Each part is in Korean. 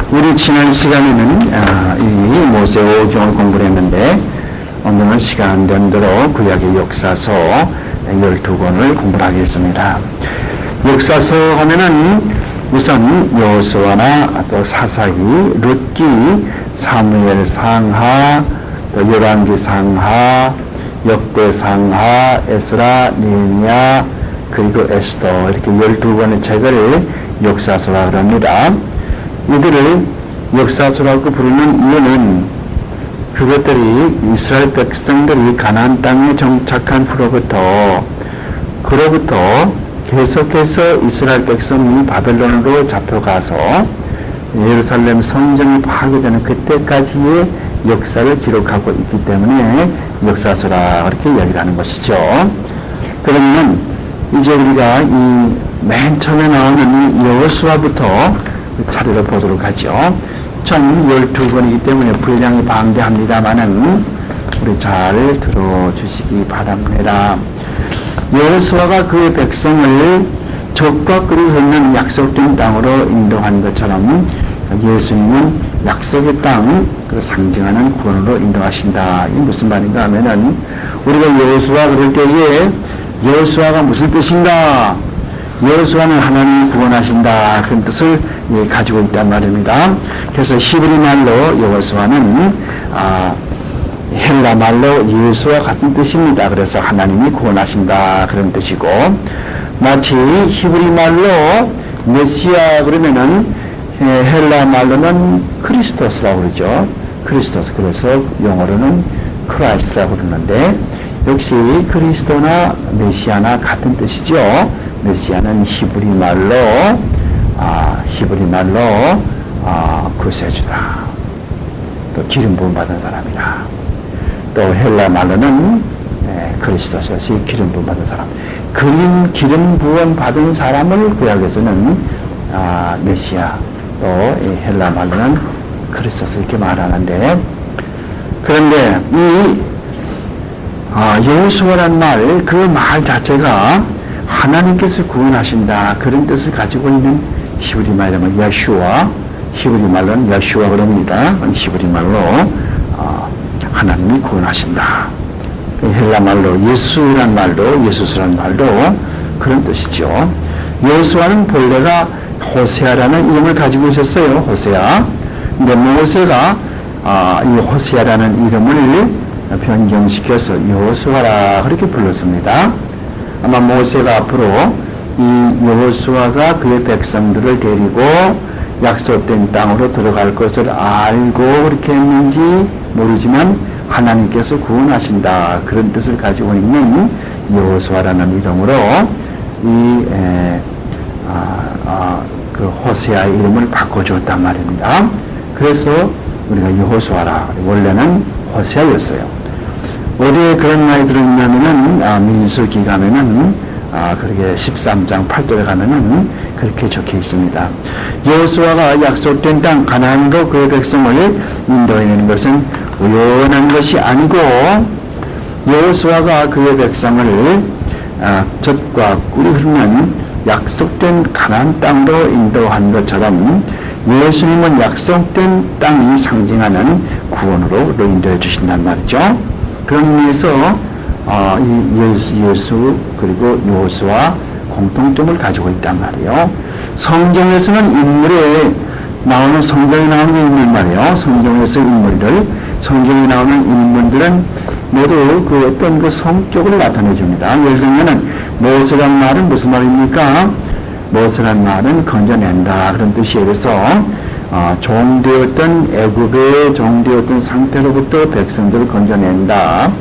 우리 지난 시간에는 이 모세오경을 공부를 했는데 오늘은 시간 안 되는 대로 구약의 역사서 12권을 공부를 하겠습니다. 역사서 하면은 우선 여호수아나 또 사사기, 룻기, 사무엘 상하, 또 열왕기 상하, 역대 상하, 에스라, 느헤미야, 그리고 에스더 이렇게 12권의 책을 역사서라고 합니다. 이들을 역사서라고 부르는 이유는 그것들이 이스라엘 백성들이 가나안 땅에 정착한 후로부터 계속해서 이스라엘 백성이 바벨론으로 잡혀가서 예루살렘 성전이 파괴되는 그때까지의 역사를 기록하고 있기 때문에 역사서라 그렇게 이야기를 하는 것이죠. 그러면 이제 우리가 이 맨 처음에 나오는 여호수아부터 차례로 보도록 하죠. 총 12권이기 때문에 분량이 방대합니다만은 우리 잘 들어주시기 바랍니다. 여호수아가 그의 백성을 적과 꿀이 흐르는 약속된 땅으로 인도한 것처럼 예수님은 약속의 땅, 그 상징하는 구원으로 인도하신다. 이게 무슨 말인가 하면은 우리가 여호수아 그럴 때에 여호수아가 무슨 뜻인가? 여호수아는 하나님이 구원하신다. 그런 뜻을 가지고 있단 말입니다. 그래서 히브리 말로 여호수아는 헬라 말로 예수와 같은 뜻입니다. 그래서 하나님이 구원하신다 그런 뜻이고, 마치 히브리 말로 메시아 그러면은 헬라 말로는 크리스토스라고 그러죠. 크리스토스. 그래서 영어로는 크라이스트라고 그러는데 역시 그리스도나 메시아나 같은 뜻이죠. 메시아는 히브리 말로 구세주다. 또 기름 부음 받은 사람이다. 또 헬라 말로는 그리스도시 기름 부음 받은 사람. 기름 부음 받은 사람을 구약에서는 메시아, 또 헬라 말로는 그리스도스 이렇게 말하는데, 그런데 이 여호수아란 말, 그 말 자체가 하나님께서 구원하신다 그런 뜻을 가지고 있는 히브리 말로는 야슈아, 히브리 말로는 야슈아 그럽니다. 히브리 말로 하나님이 구원하신다. 헬라 말로 예수란 말도, 예수스란 말도 그런 뜻이죠. 여호수아는 본래가 호세아라는 이름을 가지고 있었어요. 호세아. 근데 모세가 이 호세아라는 이름을 변경시켜서 여호수아라 그렇게 불렀습니다. 아마 모세가 앞으로 이 여호수아가 그의 백성들을 데리고 약속된 땅으로 들어갈 것을 알고 그렇게 했는지 모르지만 하나님께서 구원하신다 그런 뜻을 가지고 있는 여호수아라는 이름으로 그 호세아의 이름을 바꿔줬단 말입니다. 그래서 우리가 여호수아라, 원래는 호세아였어요. 어디에 그런 말이 들어있냐면은 민수기 가면은 그렇게 13장 8절에 가면은 그렇게 적혀 있습니다. 여호수아가 약속된 땅 가나안으로 그 백성을 인도해내는 것은 우연한 것이 아니고, 여호수아가 그의 백성을 젖과 꿀이 흐르는 약속된 가나안 땅으로 인도한 것처럼 예수님은 약속된 땅이 상징하는 구원으로 인도해 주신단 말이죠. 그런 의미에서 예수 그리고 여호수아 공통점을 가지고 있단 말이에요. 성경에서는 인물에 나오는, 성경에 나오는 인물 말이에요. 성경에 나오는 인물들은 모두 그 어떤 그 성격을 나타내 줍니다. 예를 들면은 모세란 말은 무슨 말입니까? 모세란 말은 건져낸다 그런 뜻이에요. 그래서 종되었던 애굽의 종되었던 상태로부터 백성들을 건져낸다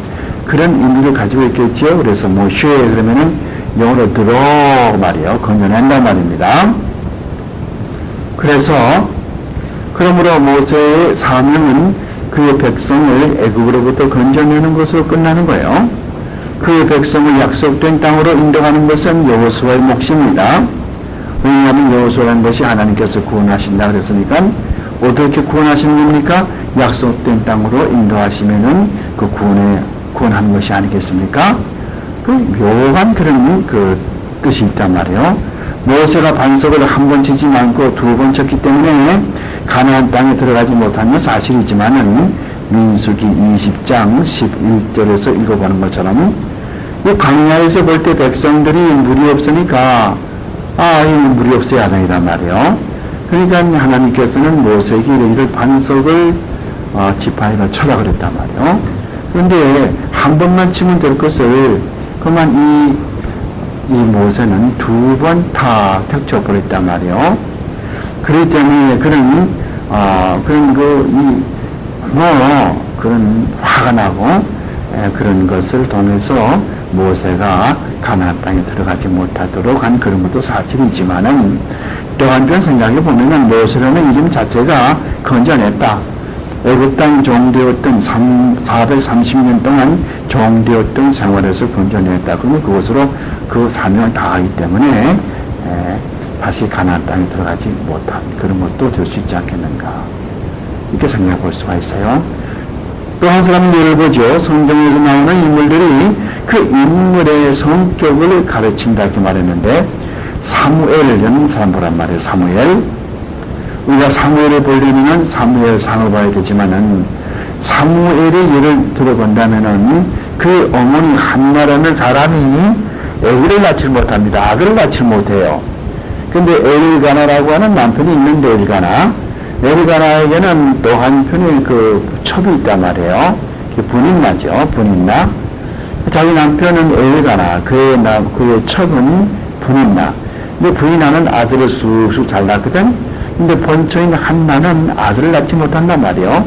그런 의미를 가지고 있겠죠. 그래서 모쉐 그러면은 영어로 들어 말이에요. 건져낸다 말입니다. 그래서 그러므로 모세의 사명은 그의 백성을 애굽으로부터 건져내는 것으로 끝나는 거예요. 그의 백성을 약속된 땅으로 인도하는 것은 여호수아의 몫입니다. 왜냐하면 여호수아라는 것이 하나님께서 구원하신다 그랬으니까 어떻게 구원하시는 겁니까? 약속된 땅으로 인도하시면은 그 구원하는 것이 아니겠습니까? 그 묘한 그런 그 뜻이 있단 말이에요. 모세가 반석을 한 번 치지 않고 두 번 쳤기 때문에 가나안 땅에 들어가지 못한 건 사실이지만은 민수기 20장 11절에서 읽어보는 것처럼 이 광야에서 볼 때 백성들이 물이 없으니까 이 물이 없어야 하나이란 말이에요. 그러니까 하나님께서는 모세에게 이를 반석을 지파이로 쳐라 그랬단 말이에요. 그런데 한 번만 치면 될 것을 그만 이 모세는 두 번 다 tex쳐버렸단 말이에요. 그렇기 때문에 그런 화가 나고 그런 것을 통해서 모세가 가나안 땅에 들어가지 못하도록 한 그런 것도 사실이지만은 또 한편 생각해 보면은 모세라는 이름 자체가 건전했다. 애굽 땅 종되었던 430년 동안 종되었던 생활에서 건전했다. 그러면 그것으로 그 사명을 다하기 때문에 다시 가나안 땅에 들어가지 못한 그런 것도 될 수 있지 않겠는가. 이렇게 생각해 볼 수가 있어요. 또 한 사람 예를 보죠. 성경에서 나오는 인물들이 그 인물의 성격을 가르친다 이렇게 말했는데 사무엘이라는 사람 보란 말이에요. 사무엘. 우리가 사무엘을 보려면 사무엘상을 봐야 되지만은 사무엘의 예를 들어본다면은 그 어머니 한나라는 사람이 아기를 낳지 못합니다. 아들을 낳지 못해요. 근데 엘가나라고 하는 남편이 있는데 엘가나에게는 또 한편의 그 첩이 있단 말이에요. 분인나죠. 분인나. 자기 남편은 엘가나, 그의 첩은 분인나. 근데 분인나는 아들을 쑥쑥 잘 낳거든. 근데 본처인 한나는 아들을 낳지 못한단 말이에요.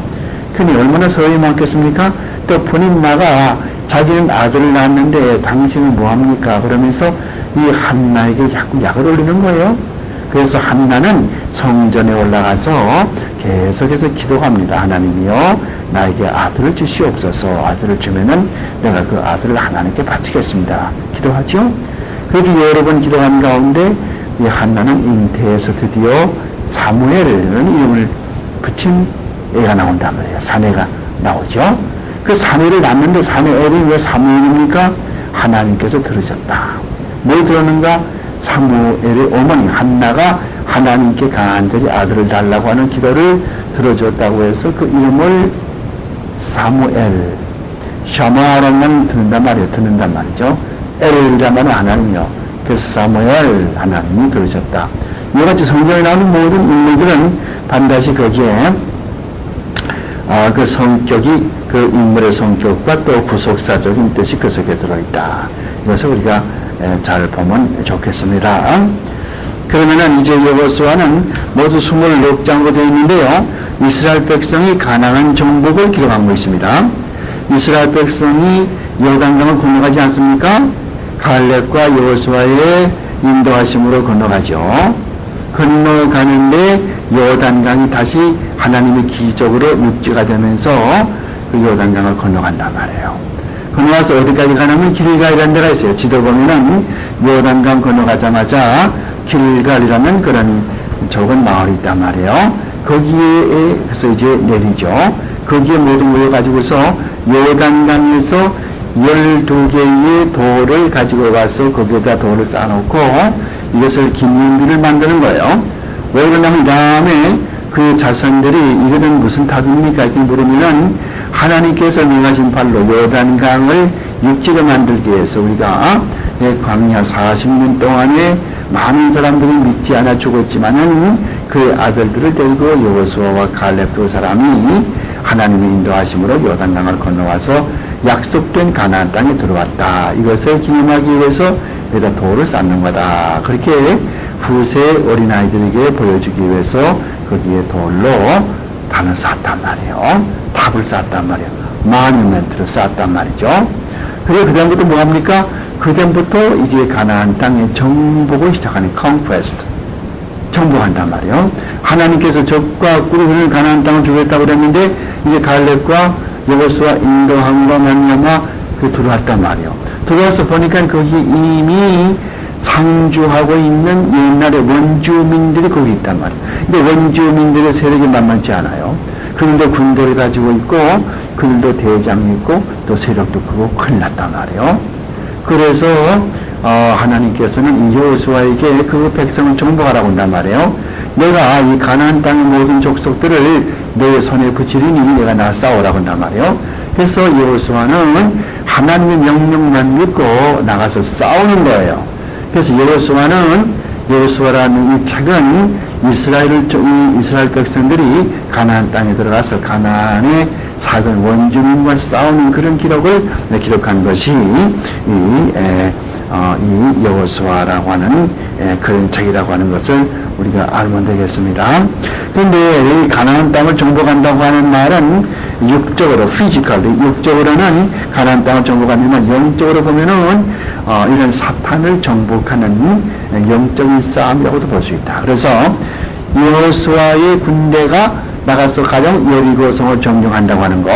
그니 얼마나 서러움이 많겠습니까? 또 분인나가 자기는 아들을 낳았는데 당신은 뭐합니까? 그러면서 이 한나에게 자꾸 약을 올리는 거예요. 그래서 한나는 성전에 올라가서 계속해서 기도합니다. 하나님이요, 나에게 아들을 주시옵소서. 아들을 주면은 내가 그 아들을 하나님께 바치겠습니다. 기도하죠? 그렇게 여러 번 기도한 가운데 이 한나는 잉태해서 드디어 사무엘이라는 이름을 붙인 애가 나온단 말이에요. 사내가 나오죠. 그 사내를 낳는데 사내엘이 왜 사무엘입니까? 하나님께서 들으셨다. 뭘 들었는가? 사무엘의 어머니 한나가 하나님께 간절히 아들을 달라고 하는 기도를 들어줬다고 해서 그 이름을 사무엘, 샤마라는 듣는단 말이죠. 엘이란 말은 하나님이요. 그래서 사무엘, 하나님이 들으셨다. 이같이 성경에 나오는 모든 인물들은 반드시 거기에 그 성격이 그 인물의 성격과 또 구속사적인 뜻이 그 속에 들어있다. 이것을 우리가 잘 보면 좋겠습니다. 그러면은 이제 여호수아는 모두 26장으로 되어 있는데요. 이스라엘 백성이 가나안 정복을 기록하고 있습니다. 이스라엘 백성이 요단강을 건너가지 않습니까? 갈렙과 여호수아의 인도하심으로 건너가죠. 건너가는데 요단강이 다시 하나님의 기적으로 육지가 되면서 그 요단강을 건너간단 말이에요. 건너가서 어디까지 가냐면 길갈이라는 데가 있어요. 지도 보면은 요단강 건너가자마자 길갈이라는 그런 적은 마을이 있단 말이에요. 거기에서 이제 내리죠. 거기에 모두 모여가지고서 요단강에서 12개의 돌을 가지고 가서 거기에다 돌을 쌓아놓고 이것을 기념비를 만드는 거예요. 왜 그러냐면 이 다음에 그 자손들이 이거는 무슨 답입니까? 이렇게 물으면은 하나님께서 명하신 발로 요단강을 육지로 만들기 위해서 우리가 광야 40년 동안에 많은 사람들이 믿지 않아 죽었지만은 그 아들들을 데리고 여호수아와 갈렙 두 사람이 하나님의 인도하심으로 요단강을 건너와서 약속된 가나안 땅에 들어왔다. 이것을 기념하기 위해서 여기다 돌을 쌓는 거다. 그렇게 후세 어린아이들에게 보여주기 위해서 거기에 돌로 단을 쌓았단 말이에요. 탑을 쌓았단 말이에요. 마뉴멘트를 쌓았단 말이죠. 그리고 그 다음부터 뭐합니까? 그 다음부터 이제 가나안 땅의 정복을 시작하는 컨퀘스트. 정복한단 말이에요. 하나님께서 적과 꿀을 가나안 땅을 주겠다고 그랬는데 이제 갈렙과 여호수아 인도함과 말미암아 그 들어왔단 말이에요. 들어와서 보니까 거기 이미 상주하고 있는 옛날의 원주민들이 거기 있단 말이에요. 근데 원주민들의 세력이 만만치 않아요. 그들도 군대를 가지고 있고 그들도 대장이 있고 또 세력도 크고 큰일 났단 말이에요. 그래서 하나님께서는 이 여호수아에게 그 백성을 정복하라고 한단 말이에요. 내가 이 가나안 땅의 모든 족속들을 내 손에 붙이리니 내가 나 싸우라고 한단 말이에요. 그래서 여호수아는 하나님의 명령만 믿고 나가서 싸우는 거예요. 그래서 여호수아라는 이 책은 이스라엘 백성들이 가나안 땅에 들어가서 가나안의 작은 원주민과 싸우는 그런 기록을 기록한 것이 이 여호수아라고 하는 그런 책이라고 하는 것을 우리가 알면 되겠습니다. 그런데 이 가나안 땅을 정복한다고 하는 말은 육적으로, 육적으로는 가나안 땅을 정복하지만 영적으로 보면은 이런 사탄을 정복하는 영적인 싸움이라고도 볼 수 있다. 그래서 여호수아의 군대가 나가서 가령 여리고성을 점령한다고 하는 거,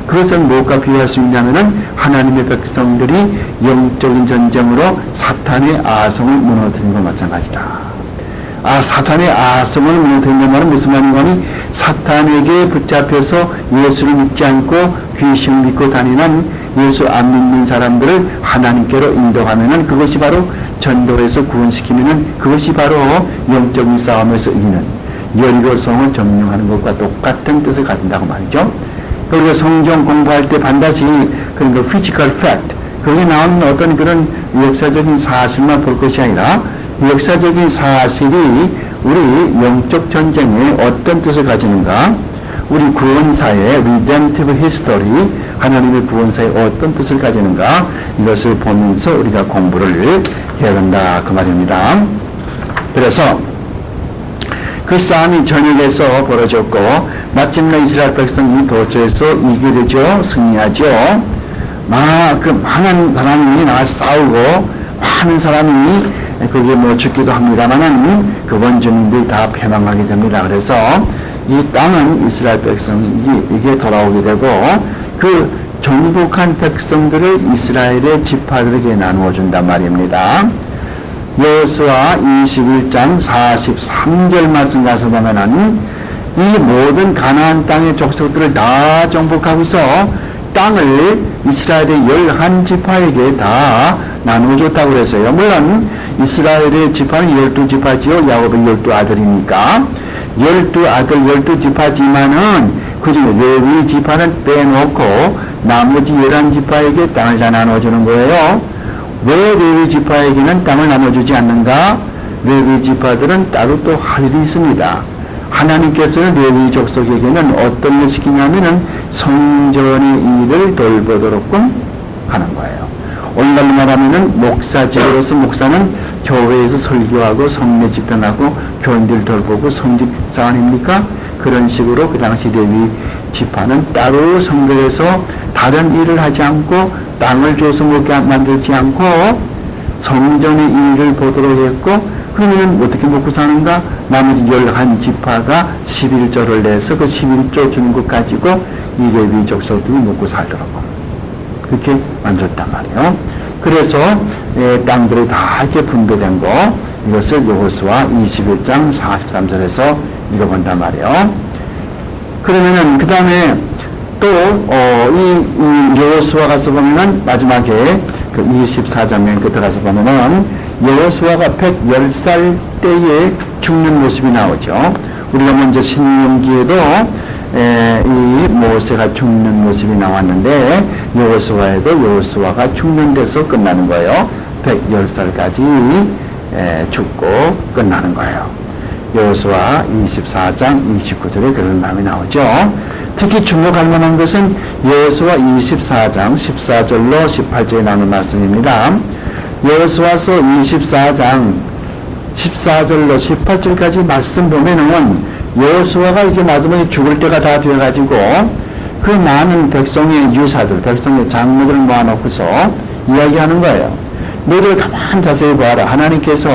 그것은 무엇과 비교할 수 있냐면은 하나님의 백성들이 영적인 전쟁으로 사탄의 아성을 무너뜨린 것과 마찬가지다. 사탄의 아성을 무너뜨린 말은 무슨 말인가니, 사탄에게 붙잡혀서 예수를 믿지 않고 귀신을 믿고 다니는 예수 안 믿는 사람들을 하나님께로 인도하면은 그것이 바로 전도해서 구원시키면은 그것이 바로 영적인 싸움에서 이기는 여리고성을 점령하는 것과 똑같은 뜻을 가진다고 말이죠. 그리고 성경 공부할 때 반드시 그런 그 physical fact, 거기에 나오는 어떤 그런 역사적인 사실만 볼 것이 아니라 역사적인 사실이 우리 영적 전쟁에 어떤 뜻을 가지는가, 우리 구원사의 redemptive history, 하나님의 구원사에 어떤 뜻을 가지는가, 이것을 보면서 우리가 공부를 해야 된다 그 말입니다. 그래서 그 싸움이 전역에서 벌어졌고 마침내 이스라엘 백성이 도처에서 이기게 되죠. 승리하죠. 많은 사람이 나가서 싸우고 많은 사람이 그게 죽기도 합니다만은 그 원주민들이 다 패망하게 됩니다. 그래서 이 땅은 이스라엘 백성에게 돌아오게 되고 그 정복한 백성들을 이스라엘의 지파들에게 나누어 준단 말입니다. 여호수아 21장 43절 말씀 가서 보면은 이 모든 가나안 땅의 족속들을 다 정복하고서 땅을 이스라엘의 11지파에게 다 나눠줬다고 그랬어요. 물론 이스라엘의 지파는 12지파지요. 야곱의 12아들이니까 12아들 12지파지만은 그중에 레위 지파는 빼놓고 나머지 11지파에게 땅을 다 나눠주는 거예요. 왜 레위 지파에게는 땅을 나눠주지 않는가? 레위 지파들은 따로 또 할 일이 있습니다. 하나님께서는 레위 족속에게는 어떤 일을 시키냐면은 성전의 일을 돌보도록끔 하는 거예요. 오늘날로 말하면은 목사직으로서 목사는 교회에서 설교하고 성례 집행하고 교인들 돌보고 성직사 아닙니까? 그런 식으로 그 당시 레위 지파는 따로 성전에서 다른 일을 하지 않고 땅을 줘서 먹게 만들지 않고 성전의 일을 보도록 했고, 그러면 어떻게 먹고 사는가? 나머지 11지파가 11조를 내서 그 11조 주는 것 가지고 이 레위 족속들이 먹고 살도록 그렇게 만들었단 말이에요. 그래서 땅들이 다 이렇게 분배된 거, 이것을 여호수아 21장 43절에서 읽어본단 말이에요. 그러면은 그 다음에 또 이 여호수아 가서 보면은 마지막에 그 24장 끝에 가서 보면은 여호수아가 110살 때에 죽는 모습이 나오죠. 우리가 먼저 신명기에도 이 모세가 죽는 모습이 나왔는데 여호수아에도 여호수아가 죽는 데서 끝나는 거예요. 110살까지 죽고 끝나는 거예요. 여호수아 24장 29절에 그런 말이 나오죠. 특히 주목할 만한 것은 여호수아 24장 14절로 18절에 나오는 말씀입니다. 여호수아서 24장 14절로 18절까지 말씀 보면은 여호수아가 이렇게 마지막에 죽을 때가 다 되어가지고 그 많은 백성의 유사들, 백성의 장로들을 모아놓고서 이야기하는 거예요. 너희들 가만 자세히 보아라. 하나님께서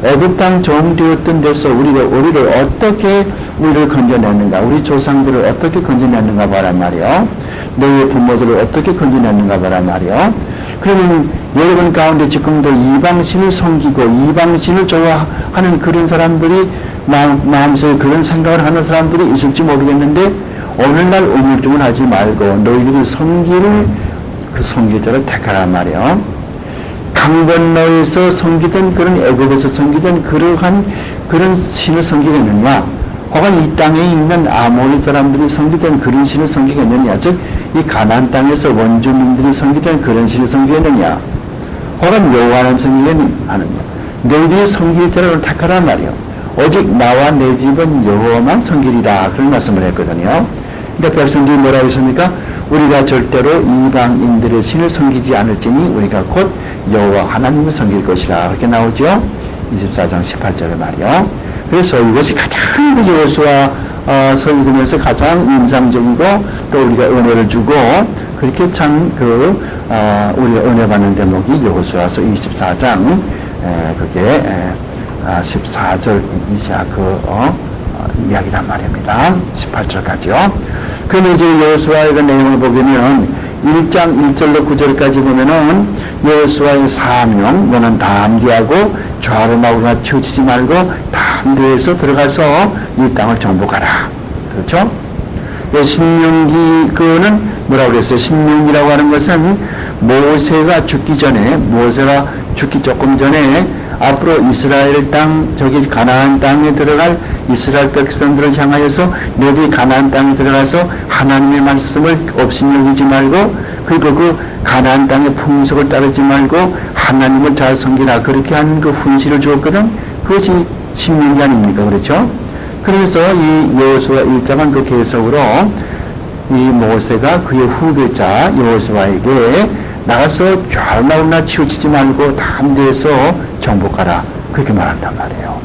애굽 땅 종되었던 데서 우리를 어떻게 우리를 건져냈는가, 우리 조상들을 어떻게 건져냈는가 보란 말이요. 너희의 부모들을 어떻게 건져냈는가 보란 말이요. 그러면 여러분 가운데 지금도 이방신을 섬기고 이방신을 좋아하는 그런 사람들이 마음속에 그런 생각을 하는 사람들이 있을지 모르겠는데, 오늘날 우물쭈물 하지 말고 너희들이 섬기를 그 섬기자를 택하란 말이요. 강 건너에서 섬기던 그런 애굽에서 섬기던 그런 신을 섬기겠느냐? 혹은 이 땅에 있는 아모리 사람들이 섬기던 그런 신을 섬기겠느냐? 즉, 이 가나안 땅에서 원주민들이 섬기던 그런 신을 섬기겠느냐? 혹은 여호와 하나님 섬기겠느냐? 너희들이 섬길 자를 택하란 말이요. 오직 나와 내 집은 여호와만 섬기리라. 그런 말씀을 했거든요. 그러니까 백성들이 뭐라고 했습니까? 우리가 절대로 이방인들의 신을 섬기지 않을지니 우리가 곧 여호와 하나님을 섬길 것이라. 그렇게 나오죠. 24장 18절의 말이요. 그래서 이것이 가장 여호수아 설교면서 가장 인상적이고 또 우리가 은혜를 주고 그렇게 참 우리가 은혜 받는 대목이 여호수아서 24장 그게 14절 이하 이야기란 말입니다. 18절까지요. 그럼 이제 여호수아의 그 내용을 보면 1장 1절로 9절까지 보면은 여호수아의 사명, 너는 담대하고 좌로 마구나 치우치지 말고 담대해서 들어가서 이 땅을 정복하라. 그렇죠? 신명기 그는 뭐라고 그랬어요? 신명기라고 하는 것은 모세가 죽기 조금 전에 앞으로 이스라엘 땅, 저기 가나안 땅에 들어갈 이스라엘 백성들을 향하여서 너희 가나안 땅에 들어가서 하나님의 말씀을 업신여기지 말고 그리고 그 가나안 땅의 풍속을 따르지 말고 하나님을 잘 섬기라. 그렇게 하는 그 훈시를 주었거든. 그것이 신명기 아닙니까? 그렇죠? 그래서 이 여호수아 1장은 그 계속으로 이 모세가 그의 후배자 여호수아에게 나가서 좌우나 치우치지 말고 담대해서 정복하라. 그렇게 말한단 말이에요.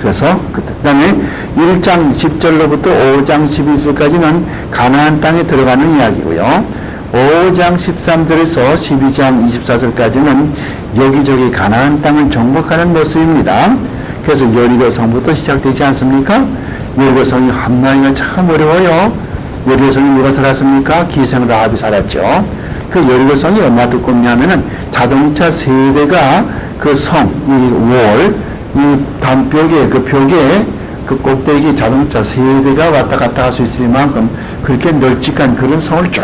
그래서 그 다음에 1장 10절로부터 5장 12절까지는 가나안 땅에 들어가는 이야기고요. 5장 13절에서 12장 24절까지는 여기저기 가나안 땅을 정복하는 모습입니다. 그래서 여리고 성부터 시작되지 않습니까? 여리고 성이 함나기가 참 어려워요. 여리고 성이 누가 살았습니까? 기생 라합이 살았죠. 그 여리고 성이 얼마나 두껍냐면은 자동차 세대가 그 성, 이 담벽에, 그 벽에, 그 꼭대기 자동차 세대가 왔다 갔다 할 수 있을 만큼 그렇게 널찍한 그런 성을 쭉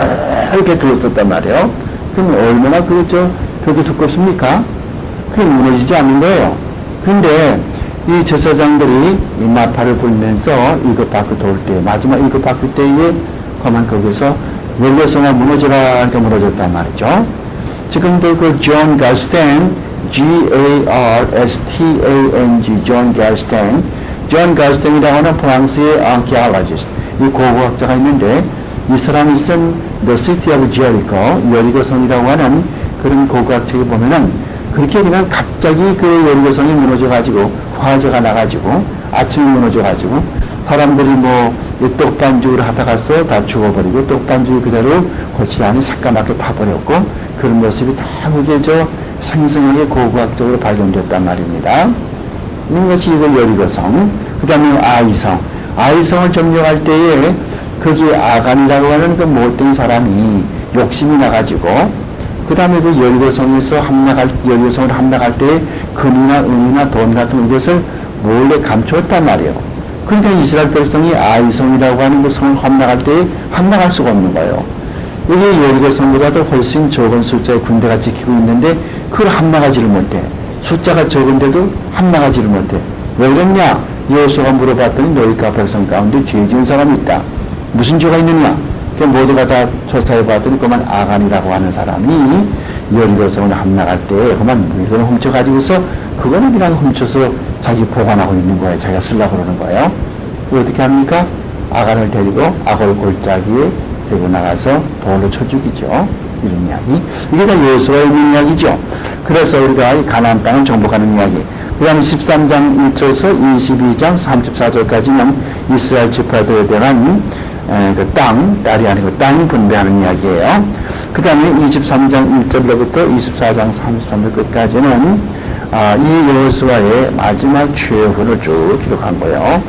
이렇게 두었었단 말이에요. 그럼 얼마나 벽이 두껍습니까? 그게 무너지지 않는 거예요. 그런데 이 제사장들이 이 나팔을 불면서 일곱 바퀴 돌 때, 마지막 일곱 바퀴 때에 그만 거기서 여리고성이 무너져라 하니까 무너졌단 말이죠. 지금도 그 존 갈스텐, G-A-R-S-T-A-N-G, 존 갈스텐이라고 하는 프랑스의 아키올로지스트, 이 고고학자가 있는데 이 사람이 쓴 The City of Jericho, 여리고성이라고 하는 그런 고고학책에 보면은 그렇게 그냥 갑자기 그 여리고성이 무너져가지고 화재가 나가지고 아침에 무너져가지고 사람들이 떡반죽을 하다가서 다 죽어버리고 떡반죽이 그대로 거칠 안에 새까맣게 타버렸고 그런 모습이 다 그게 생생하게 고고학적으로 발견됐단 말입니다. 이것이 여리고성. 그 다음에 아이성을 점령할 때에 거기에 아간이라고 하는 그 못된 사람이 욕심이 나가지고 그 다음에 그 여리고성을 함락할 때에 금이나 은이나 돈 같은 것을 몰래 감추었단 말이에요. 그러니까 이스라엘 백성이 아이성이라고 하는 그 성을 함락할 때에 함락할 수가 없는 거예요. 여기 여리고성보다도 훨씬 적은 숫자의 군대가 지키고 있는데 그걸 함락하지를 못해. 숫자가 적은데도 함락하지를 못해. 왜 그랬냐? 여호수아가 물어봤더니 너희가 백성 가운데 죄 지은 사람이 있다. 무슨 죄가 있느냐? 모두가 다 조사해봤더니 그만 아간이라고 하는 사람이 여리고성을 함락할 때 그만 물건을 훔쳐가지고서 그거는 그냥 훔쳐서 자기 보관하고 있는 거예요. 자기가 쓰려고 그러는 거예요. 어떻게 합니까? 아간을 데리고 아골 골짜기에 데리고 나가서 돌로 쳐 죽이죠. 이런 이야기. 이게 다 여호수아에 있는 이야기죠. 그래서 우리가 이 가나안 땅을 정복하는 이야기. 그 다음 13장 1절에서 22장 34절까지는 이스라엘 지파들에 대한 그 딸이 아니고 땅 분배하는 이야기예요. 그 다음에 23장 1절로부터 24장 33절 끝까지는 이 여호수아의 마지막 최후를 쭉 기록한 거예요.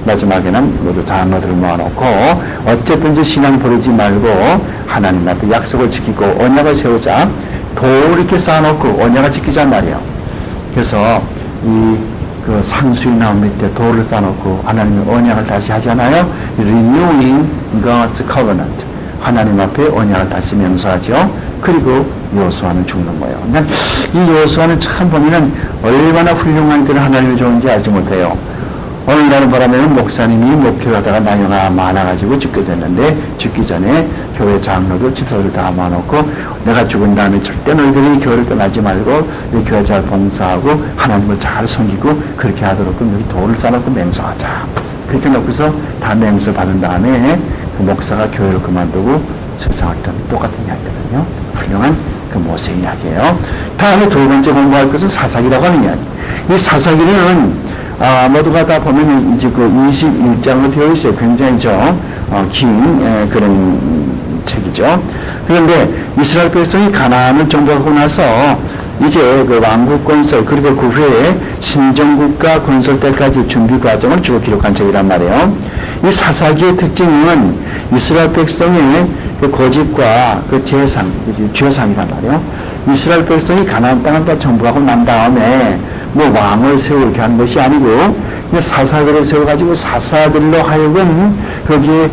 마지막에는 모두 장로들을 모아놓고 어쨌든지 신앙 버리지 말고 하나님 앞에 약속을 지키고 언약을 세우자. 돌 이렇게 쌓아놓고 언약을 지키자는 말이에요. 그래서 그 상수의 나무 밑에 돌을 쌓아놓고 하나님의 언약을 다시 하잖아요. Renewing God's Covenant. 하나님 앞에 언약을 다시 명수하죠. 그리고 여호수아는 죽는 거예요. 그러니까 이 여호수아는 참 보면은 얼마나 훌륭한 때를 하나님이 좋은지 알지 못해요. 어느 날은 보라면 목사님이 목회하다가 나이가 많아가지고 죽게 됐는데, 죽기 전에 교회 장로들 집사들 다 모아놓고 내가 죽은 다음에 절대 너희들이 교회를 떠나지 말고 이 교회 잘 봉사하고 하나님을 잘 섬기고 그렇게 하도록 여기 돌을 쌓아놓고 맹세하자. 그렇게 놓고서 다 맹세 받은 다음에 그 목사가 교회를 그만두고 세상을 떠난 똑같은 이야기거든요. 훌륭한 그 모세 이야기예요. 다음에 두 번째 공부할 것은 사사기라고 하는 이야기. 이 사사기는 모두가 다 보면 이제 그 21장으로 되어 있어요. 굉장히 긴 그런 책이죠. 그런데 이스라엘 백성이 가나안을 정복하고 나서 이제 그 왕국 건설, 그리고 그 후에 신정국가 건설 때까지 준비 과정을 쭉 기록한 책이란 말이에요. 이 사사기의 특징은 이스라엘 백성의 그 고집과 그 죄상이란 말이에요. 이스라엘 백성이 가나안 땅을 다 정복하고 난 다음에 뭐 왕을 세우게 한 것이 아니고 사사들을 세워가지고 사사들로 하여금 거기에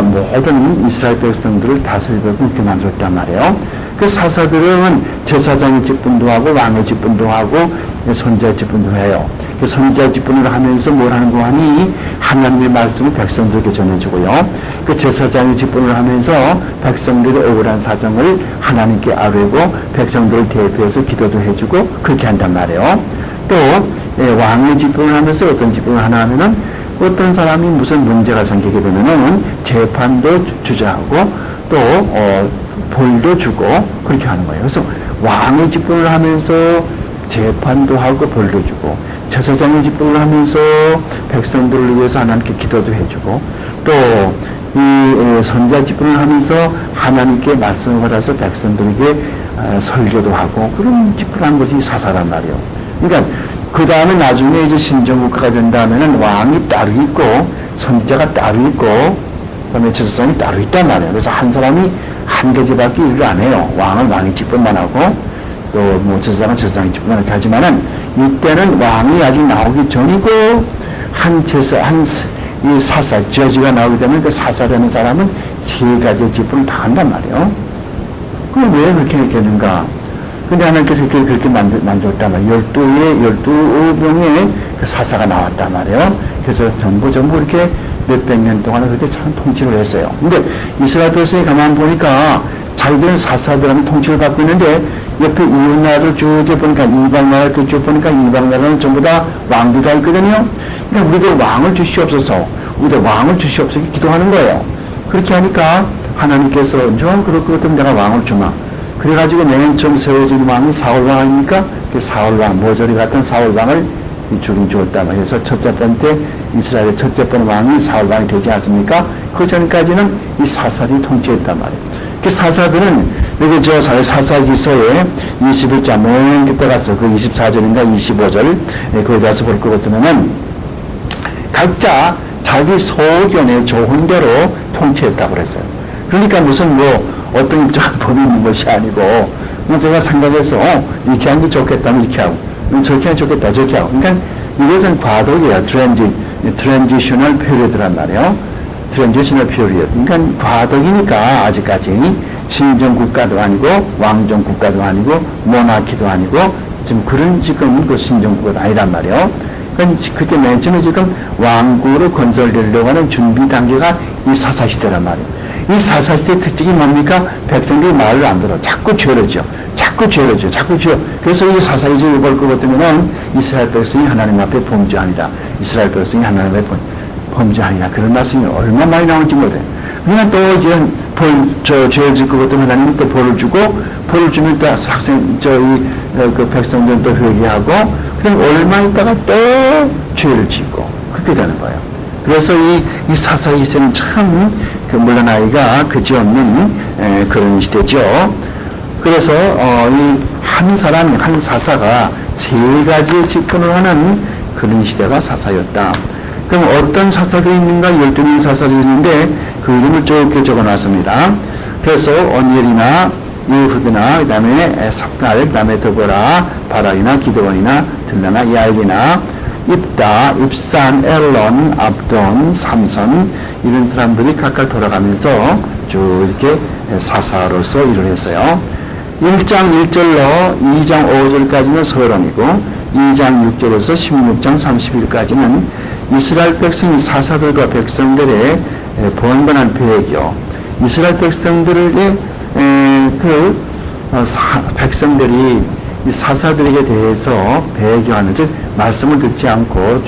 모든 이스라엘 백성들을 다스리도록 그렇게 만들었단 말이에요. 그 사사들은 제사장의 직분도 하고 왕의 직분도 하고 선지자의 직분도 해요. 그 선지자의 직분을 하면서 뭘 하는 거 하니 하나님의 말씀을 백성들에게 전해주고요. 그 제사장의 직분을 하면서 백성들의 억울한 사정을 하나님께 아뢰고 백성들을 대표해서 기도도 해주고 그렇게 한단 말이에요. 또 왕의 직분을 하면서 어떤 직분을 하나 하면은 어떤 사람이 무슨 문제가 생기게 되면은 재판도 주저하고 또 벌도 주고 그렇게 하는 거예요. 그래서 왕의 직분을 하면서 재판도 하고 벌도 주고 제사장의 직분을 하면서 백성들을 위해서 하나님께 기도도 해주고 또 이 선지자 직분을 하면서 하나님께 말씀을 받아서 백성들에게 설교도 하고 그런 직분을 하는 것이 사사란 말이에요. 그러니까 그 다음에 나중에 이제 신정국가가 된다면은 왕이 따로 있고 선지자가 따로 있고 그다음에 제사장이 따로 있단 말이에요. 그래서 한 사람이 한 가지밖에 일을 안 해요. 왕은 왕의 직분만 하고 또 뭐 제사장은 제사장의 직분만 이렇게 하지만은 이때는 왕이 아직 나오기 전이고 이 사사 저지가 나오게 되면 그 사사라는 사람은 세 가지 직분을 다 한단 말이에요. 그럼 왜 그렇게 했겠는가? 근데 하나님께서 그렇게 만들었단 말이에요. 12명의 그 사사가 나왔단 말이에요. 그래서 전부 이렇게 몇백 년 동안 그렇게 참 통치를 했어요. 근데 이스라엘 백성이 가만 보니까 자기들은 사사들한테 통치를 받고 있는데 옆에 이웃나라들 쭉 보니까 이방나라를 쭉 보니까 이방나라는 전부 다 왕도 다 있거든요. 그러니까 우리들 왕을 주시옵소서, 우리들 왕을 주시옵소서 기도하는 거예요. 그렇게 하니까 하나님께서 좀 그렇거든 내가 왕을 주마. 그래가지고 맨 처음 세워진 왕이 사울왕 아닙니까? 그 사울왕, 모조리 같은 사울왕을 죽었다. 그래서 첫째 번째, 이스라엘의 첫째 번 왕이 사울왕이 되지 않습니까? 그 전까지는 이 사사들이 통치했단 말이에요. 그 사사들은, 여기 사사기서에 21장, 맨 끝에 가서 그 24절인가 25절, 거기 가서 볼 것 같으면은, 각자 자기 소견에 좋은 대로 통치했다고 그랬어요. 그러니까 무슨 어떤 입장을 보는 것이 아니고, 제가 생각해서, 이렇게 하는 게 좋겠다면 이렇게 하고, 저렇게 하면 좋겠다, 저렇게 하고. 그러니까 이것은 과도기야. 트랜지셔널 피리어드란 말이에요. 트랜지셔널 피리어드. 그러니까 과도기니까 아직까지 신정국가도 아니고, 왕정국가도 아니고, 모나키도 아니고, 지금 그런 지금 그 신정국가도 아니란 말이에요. 그러니까 그때 맨 처음에 지금 왕국으로 건설되려고 하는 준비 단계가 이 사사시대란 말이에요. 이 사사시대의 특징이 뭡니까? 백성들이 말을 안 들어. 자꾸 죄르죠. 그래서 이 사사시대를 볼 것 같으면은 이스라엘 백성이 하나님 앞에 범죄하니라. 이스라엘 백성이 하나님 앞에 범죄하니라. 그런 말씀이 얼마나 많이 나올지 못해. 그러니까 또 이제 죄를 짓고 같으면 하나님은 또 벌을 주고, 벌을 주면 또 그 백성들은 또 회개하고, 그다음 얼마 있다가 또 죄를 짓고, 그렇게 되는 거예요. 그래서 이 사사시대는 참, 물론 아이가 그지없는 그런 시대죠. 그래서 한 사사가 세 가지 직분을 하는 그런 시대가 사사였다. 그럼 어떤 사사들이 있는가? 12명 사사들이 있는데 그 이름을 쭉 적어놨습니다. 그래서 온니엘이나 이후드나 그 다음에 삽갈, 그 다음에 더보라, 바락이나 기드원이나 들라나 야일이나 입다, 입산, 엘론, 압돈, 삼선 이런 사람들이 각각 돌아가면서 쭉 이렇게 사사로서 일을 했어요. 1장 1절로 2장 5절까지는 서론이고 2장 6절에서 16장 30일까지는 이스라엘 백성이 사사들과 백성들의 번번한 배역이요. 이스라엘 백성들의 백성들이 이 사사들에게 대해서 배교하는, 즉 말씀을 듣지 않고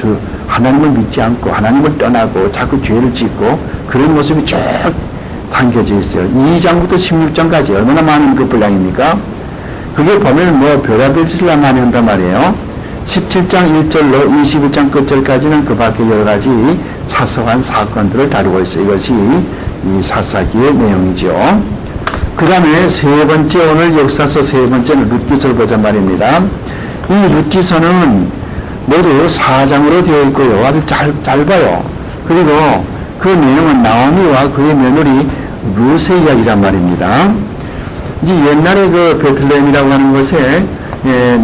하나님을 믿지 않고 하나님을 떠나고 자꾸 죄를 짓고 그런 모습이 쭉 담겨져 있어요. 2장부터 16장까지 얼마나 많은 그 분량입니까? 그게 보면 뭐 별의별 짓을 많이 한단 말이에요. 17장 1절로 21장 끝절까지는 그 밖에 여러 가지 사소한 사건들을 다루고 있어요. 이것이 이 사사기의 내용이죠. 그 다음에 세 번째, 오늘 역사서 세 번째는 룻기서를 보자 말입니다. 이 룻기서는 모두 4장으로 되어 있고요. 아주 짧아요. 그리고 그 내용은 나오미와 그의 며느리 룻의 이야기란 말입니다. 이제 옛날에 그 베틀레헴이라고 하는 곳에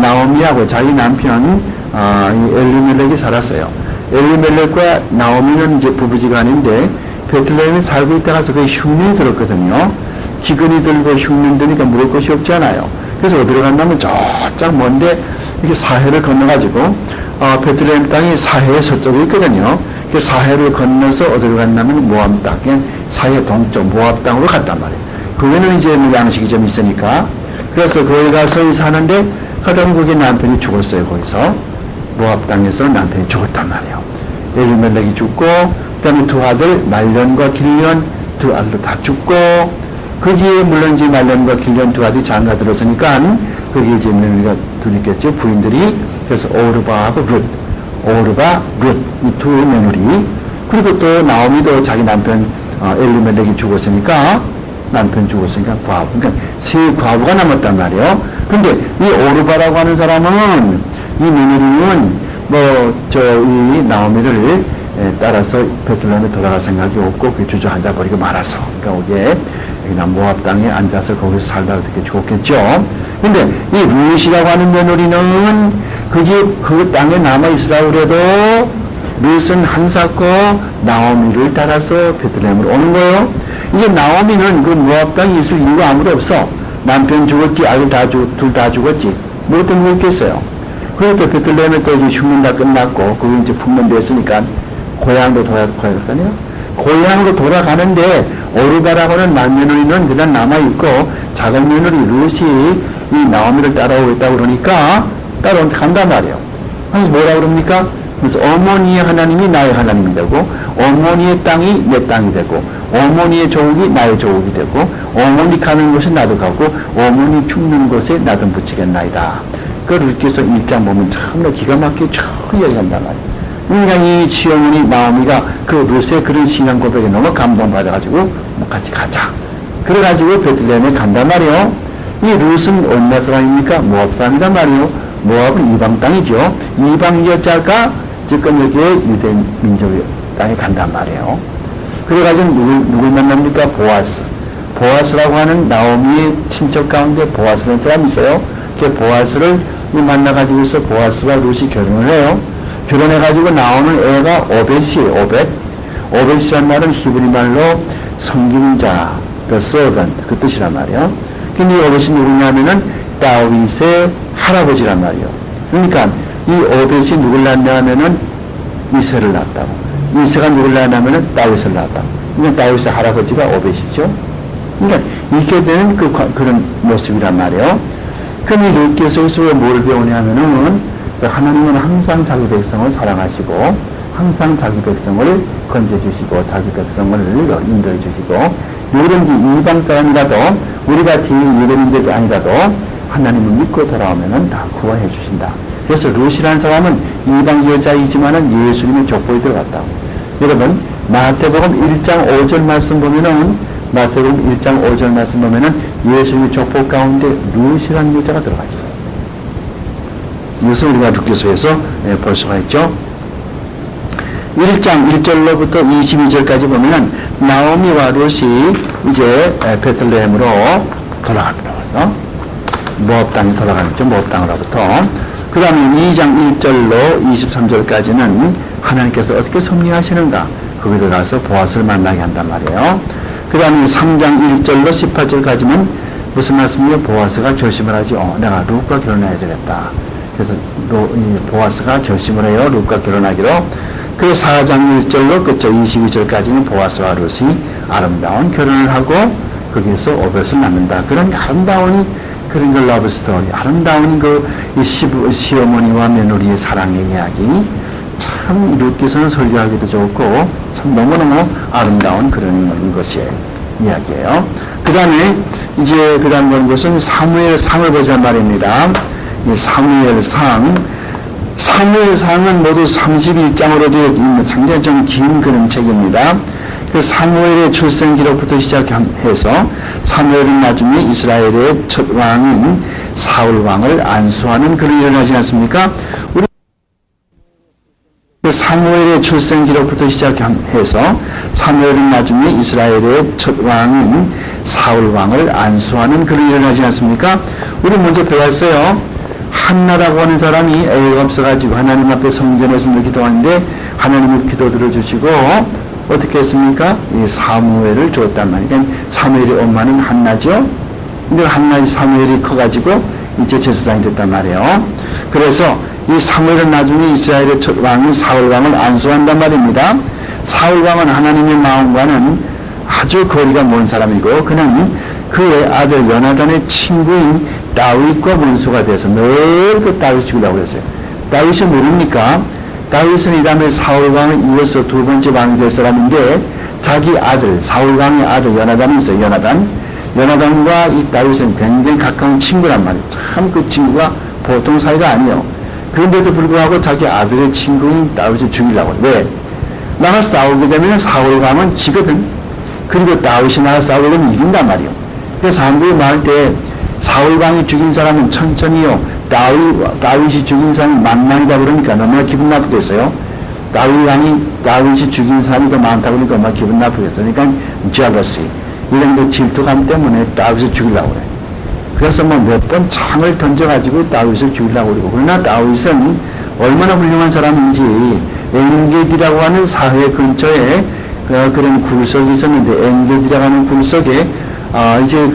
나오미하고 자기 남편 엘리멜렉이 살았어요. 엘리멜렉과 나오미는 이제 부부지간인데 베틀레헴에 살고 있다가서 거의 흉년이 들었거든요. 기근이 들고 흉년 드니까 먹을 것이 없잖아요. 그래서 어디로 갔냐면 저쪽 먼데 이렇게 사해를 건너가지고 베틀레헴 땅이 사해의 서쪽에 있거든요. 그 사해를 건너서 어디로 갔냐면 모압 땅, 사해 동쪽 모압 땅으로 갔단 말이에요. 거기는 이제 뭐 양식이 좀 있으니까. 그래서 거기 가서 사는데 하다 거기 남편이 죽었어요. 거기서 모압 땅에서 남편이 죽었단 말이에요. 엘리멜렉이 죽고 그다음에 두 아들 말련과 길련 두 아들 다 죽고, 거기에 물론 이제 말련과 길련 두 아들이 장가 들었으니까 거기에 이제 며느리가 둘 있겠죠. 부인들이. 그래서 오르바하고 룻, 오르바, 룻 이 두 며느리. 그리고 또 나오미도 자기 남편 엘리멜렉이 죽었으니까 과부. 그러니까 세 과부가 남았단 말이에요. 근데 이 오르바라고 하는 사람은, 이 며느리는 이 나오미를 따라서 베틀레헴에 돌아갈 생각이 없고 그 주저앉아 버리고 말아서, 그러니까 거기에 모압 땅에 앉아서 거기서 살다가 그렇게 죽었겠죠. 근데 이 룻이라고 하는 며느리는 그 땅에 남아 있으라고 그래도 룻은 한사코 나오미를 따라서 베틀레헴으로 오는 거예요. 이제 나오미는 그 모압 땅에 있을 이유가 아무도 없어. 남편 죽었지, 아들 둘 다 죽었지. 뭐 때문에 있겠어요. 그리고 또 베틀레헴에 또 이제 흉년 다 끝났고, 그게 이제 풍년됐으니까 고향도 돌아가거든요. 고향으로 돌아가는데, 오르바라고는 맏며느리는 그냥 남아있고, 작은 며느리 룻이 이 나오미를 따라오고 있다고 그러니까, 따라간단 말이에요. 그래서 뭐라 그럽니까? 그래서 어머니의 하나님이 나의 하나님이 되고, 어머니의 땅이 내 땅이 되고, 어머니의 조국이 나의 조국이 되고, 어머니 가는 곳에 나도 가고, 어머니 죽는 곳에 나도 붙이겠나이다. 그걸 읽기서 1장 보면 참으로 기가 막히게 쭉 이야기한단 말이에요. 그러니까 이 시어머니 나오미가 그 룻의 그런 신앙 고백에 너무 감동받아가지고 같이 가자. 그래가지고 베틀레헴에 간단 말이에요. 이 룻은 어느 사람입니까? 모압 사람이란 말이에요. 모압은 이방 땅이죠. 이방 여자가 지금 여기에 유대 민족의 땅에 간단 말이에요. 그래가지고 누굴 만납니까? 보아스. 보아스라고 하는 나오미의 친척 가운데 보아스라는 사람이 있어요. 그 보아스를 만나가지고서 보아스와 룻이 결혼을 해요. 결혼해가지고 나오는 애가 오벳이에요. 오벳이란 말은 히브리 말로 섬김자, the servant, 그 뜻이란 말이에요. 근데 이 오벳이 누구냐면은 다윗의 할아버지란 말이에요. 그러니까 이 오벳이 누굴 낳냐면은 이새를 낳았다고. 이새가 누굴 낳냐면은 다윗을 낳았다고. 그러니까 다윗의 할아버지가 오벳이죠. 그러니까 이렇게 되는 그런 모습이란 말이에요. 그럼 이 룻기서에서 뭘 배우냐면은 하나님은 항상 자기 백성을 사랑하시고 항상 자기 백성을 건져주시고 자기 백성을 인도해주시고, 누구든지 이방 사람이라도 우리 같이 유대민족이 아니라도 하나님을 믿고 돌아오면은 다 구원해 주신다. 그래서 룻이라는 사람은 이방 여자이지만은 예수님의 족보에 들어갔다. 여러분 마태복음 1장 5절 말씀 보면은 예수님의 족보 가운데 룻이라는 여자가 들어가 있어요. 이것을 우리가 룻기서에서 볼 수가 있죠. 1장 1절로부터 22절까지 보면은 나오미와 룻이 이제 베틀레헴으로 돌아갑니다. 모압 땅에 돌아가죠. 모압 땅으로부터. 그 다음에 2장 1절로 23절까지는 하나님께서 어떻게 섭리하시는가, 거기로 가서 보아스를 만나게 한단 말이에요. 그 다음에 3장 1절로 18절까지는 무슨 말씀이에요? 보아스가 결심을 하지. 내가 룻과 결혼해야 되겠다. 그래서 보아스가 결심을 해요. 룻과 결혼하기로. 그 4장 1절로 끝죠. 22절까지는 보아스와 룻이 아름다운 결혼을 하고 거기에서 오벳을 낳는다. 그런 아름다운 그런 걸 러브 스토리, 아름다운 이 시어머니와 며느리의 사랑의 이야기, 참 룻기서는 설교하기도 좋고 참 너무너무 아름다운 그런 것이 이야기예요. 그 다음에 이제 그 다음 보는 것은 사무엘상을 보자 말입니다. 이 사무엘상은 모두 31장으로 되어 있는 상당히 좀 긴 그런 책입니다. 그 사무엘의 출생 기록부터 시작해서 사무엘은 나중에 이스라엘의 첫 왕인 사울 왕을 안수하는 그런 일을 하지 않습니까? 그 사무엘의 출생 기록부터 시작해서 사무엘은 나중에 이스라엘의 첫 왕인 사울 왕을 안수하는 그런 일을 하지 않습니까? 우리 먼저 배웠어요. 한나라고 하는 사람이 애가 없어가지고 하나님 앞에 성전에서 늘 기도하는데 하나님이 기도 들어주시고 어떻게 했습니까? 이 사무엘을 줬단 말이에요. 그러니까 사무엘의 엄마는 한나죠. 근데 사무엘이 커가지고 이제 제사장이 됐단 말이에요. 그래서 이 사무엘은 나중에 이스라엘의 첫 왕인 사울 왕을 안수한단 말입니다. 사울 왕은 하나님의 마음과는 아주 거리가 먼 사람이고 그는 그의 아들 요나단의 친구인 다윗과 문수가 돼서 늘 그 다윗을 죽이려고 그랬어요. 다윗이 누굽니까? 다윗은 이 다음에 사울 왕을 이어서 두 번째 왕이 될 사람인데 자기 아들 사울 왕의 아들 요나단이 있어요. 요나단과 이 다윗은 굉장히 가까운 친구란 말이에요. 참 그 친구가 보통 사이가 아니에요. 그런데도 불구하고 자기 아들의 친구인 다윗을 죽이려고 해요. 왜? 나가 싸우게 되면 사울 왕은 지거든. 그리고 다윗이 나가 싸우게 되면 이긴단 말이에요. 그래서 사람들이 말할 때 사울 왕이 죽인 사람은 천천히요. 다윗이 죽인 사람이 만만이다 그러니까 너무나 기분 나쁘겠어요. 다윗이 죽인 사람이 더 많다 그러니까 얼마나 기분 나쁘겠어요. 그러니까 jealousy 이런 그 질투감 때문에 다윗을 죽이려고 그래. 그래서 뭐 몇 번 창을 던져가지고 다윗을 죽이려고 그러고 그러나 다윗은 얼마나 훌륭한 사람인지 엔게디라고 하는 사회 근처에 그런 굴석이 있었는데 엔게디라고 하는 굴석에 이제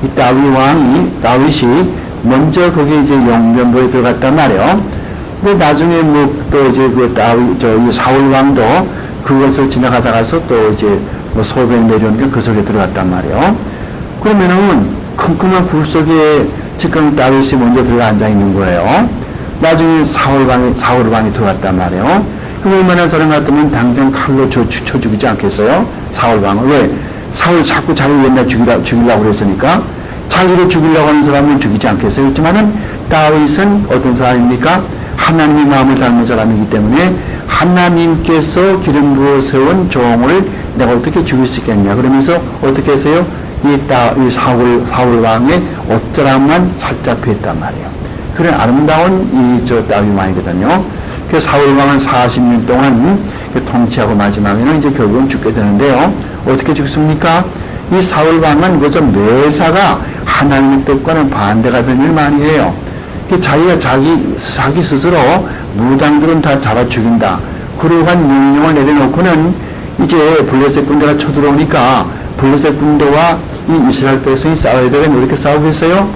이 다윗이 먼저 거기 이제 용병부에 들어갔단 말이에요. 근데 나중에 또 이제 이 사울 왕도 그것을 지나가다가서 또 이제 소변 내려오니까 그 속에 들어갔단 말이에요. 그러면은 컴컴한 굴 속에 지금 다윗이 먼저 들어가 앉아 있는 거예요. 나중에 사울 왕이 들어갔단 말이에요. 그럼 얼마나 사람 같으면 당장 칼로 쳐 죽이지 않겠어요? 사울 왕을. 왜? 사울 자꾸 자기 옛날 죽이려고 그랬으니까 자기를 죽이려고 하는 사람은 죽이지 않겠어요? 그렇지만은 다윗은 어떤 사람입니까? 하나님의 마음을 닮은 사람이기 때문에 하나님께서 기름 부어 세운 종을 내가 어떻게 죽일 수 있겠냐 그러면서 어떻게 했어요? 이 사울 왕의 옷자락만 살짝 피했단 말이에요. 그런 아름다운 다윗 왕이거든요. 그 사울 왕은 40년 동안 통치하고 마지막에는 이제 결국은 죽게 되는데요. 어떻게 죽습니까? 이 사울 왕은 그저 매사가 하나님의 뜻과는 반대가 되는 일 많이 해요. 자기가 자기 스스로 무당들은 다 잡아 죽인다. 그러한 명령을 내려놓고는 이제 블레셋 군대가 쳐들어오니까 블레셋 군대와 이 이스라엘 백성이 싸워야 되겠는데 이렇게 싸우겠어요?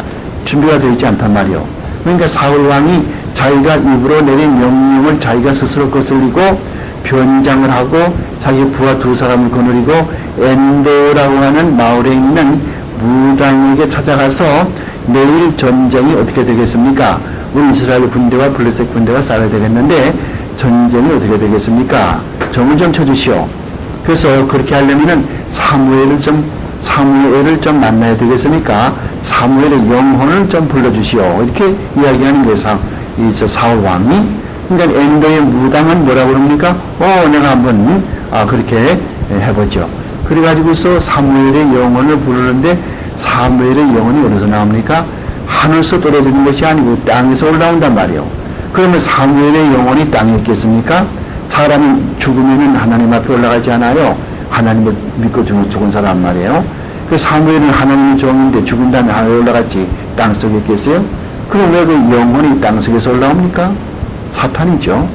준비가 되어 있지 않단 말이에요. 그러니까 사울 왕이 자기가 입으로 내린 명령을 자기가 스스로 거슬리고 변장을 하고 자기 부하 두 사람을 거느리고 엔도라고 하는 마을에 있는 무당에게 찾아가서 내일 전쟁이 어떻게 되겠습니까? 우리 이스라엘 군대와 블레셋 군대가 싸워야 되겠는데 전쟁이 어떻게 되겠습니까? 점을 좀 쳐주시오. 그래서 그렇게 하려면은 사무엘을 좀 만나야 되겠으니까 사무엘의 영혼을 좀 불러주시오. 이렇게 이야기하는 거예요. 사울 왕이. 그러니까 엔도의 무당은 뭐라고 그럽니까? 내가 한번 그렇게 해보죠. 그래가지고서 사무엘의 영혼을 부르는데 사무엘의 영혼이 어디서 나옵니까? 하늘에서 떨어지는 것이 아니고 땅에서 올라온단 말이에요. 그러면 사무엘의 영혼이 땅에 있겠습니까? 사람이 죽으면 하나님 앞에 올라가지 않아요. 하나님을 믿고 죽은 사람 말이에요. 그 사무엘은 하나님의 종인데 죽은 다음에 하늘에 올라갔지 땅속에 있겠어요? 그럼 왜 그 영혼이 땅속에서 올라옵니까? 사탄이죠.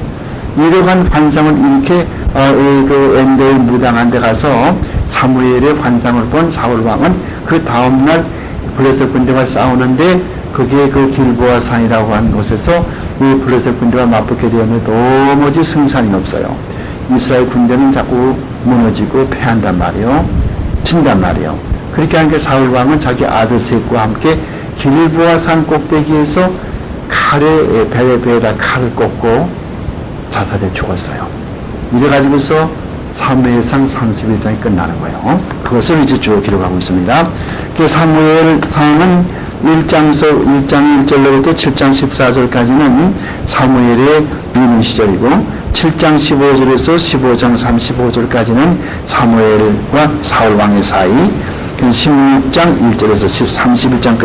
이러한 환상을 이렇게 그 엔도의 무당한 데 가서 사무엘의 환상을 본 사울 왕은 그 다음날 블레셋 군대와 싸우는데 그게 그 길보아 산이라고 하는 곳에서 이 블레셋 군대와 맞붙게 되었는데 도무지 승산이 없어요. 이스라엘 군대는 자꾸 무너지고 패한단 말이요. 진단 말이요. 그렇게 하니까 사울 왕은 자기 아들 셋과 함께 길보아 산 꼭대기에서 배에다 칼을 꽂고 자살해 죽었어요. 이래가지고서 사무엘상 31장이 끝나는 거예요. 그것을 이제 쭉 기록하고 있습니다. 그 사무엘상은 1장 1절로부터 7장 14절까지는 사무엘의 유년 시절이고 7장 15절에서 15장 35절까지는 사무엘과 사울 왕의 사이, 16장 1절에서 31장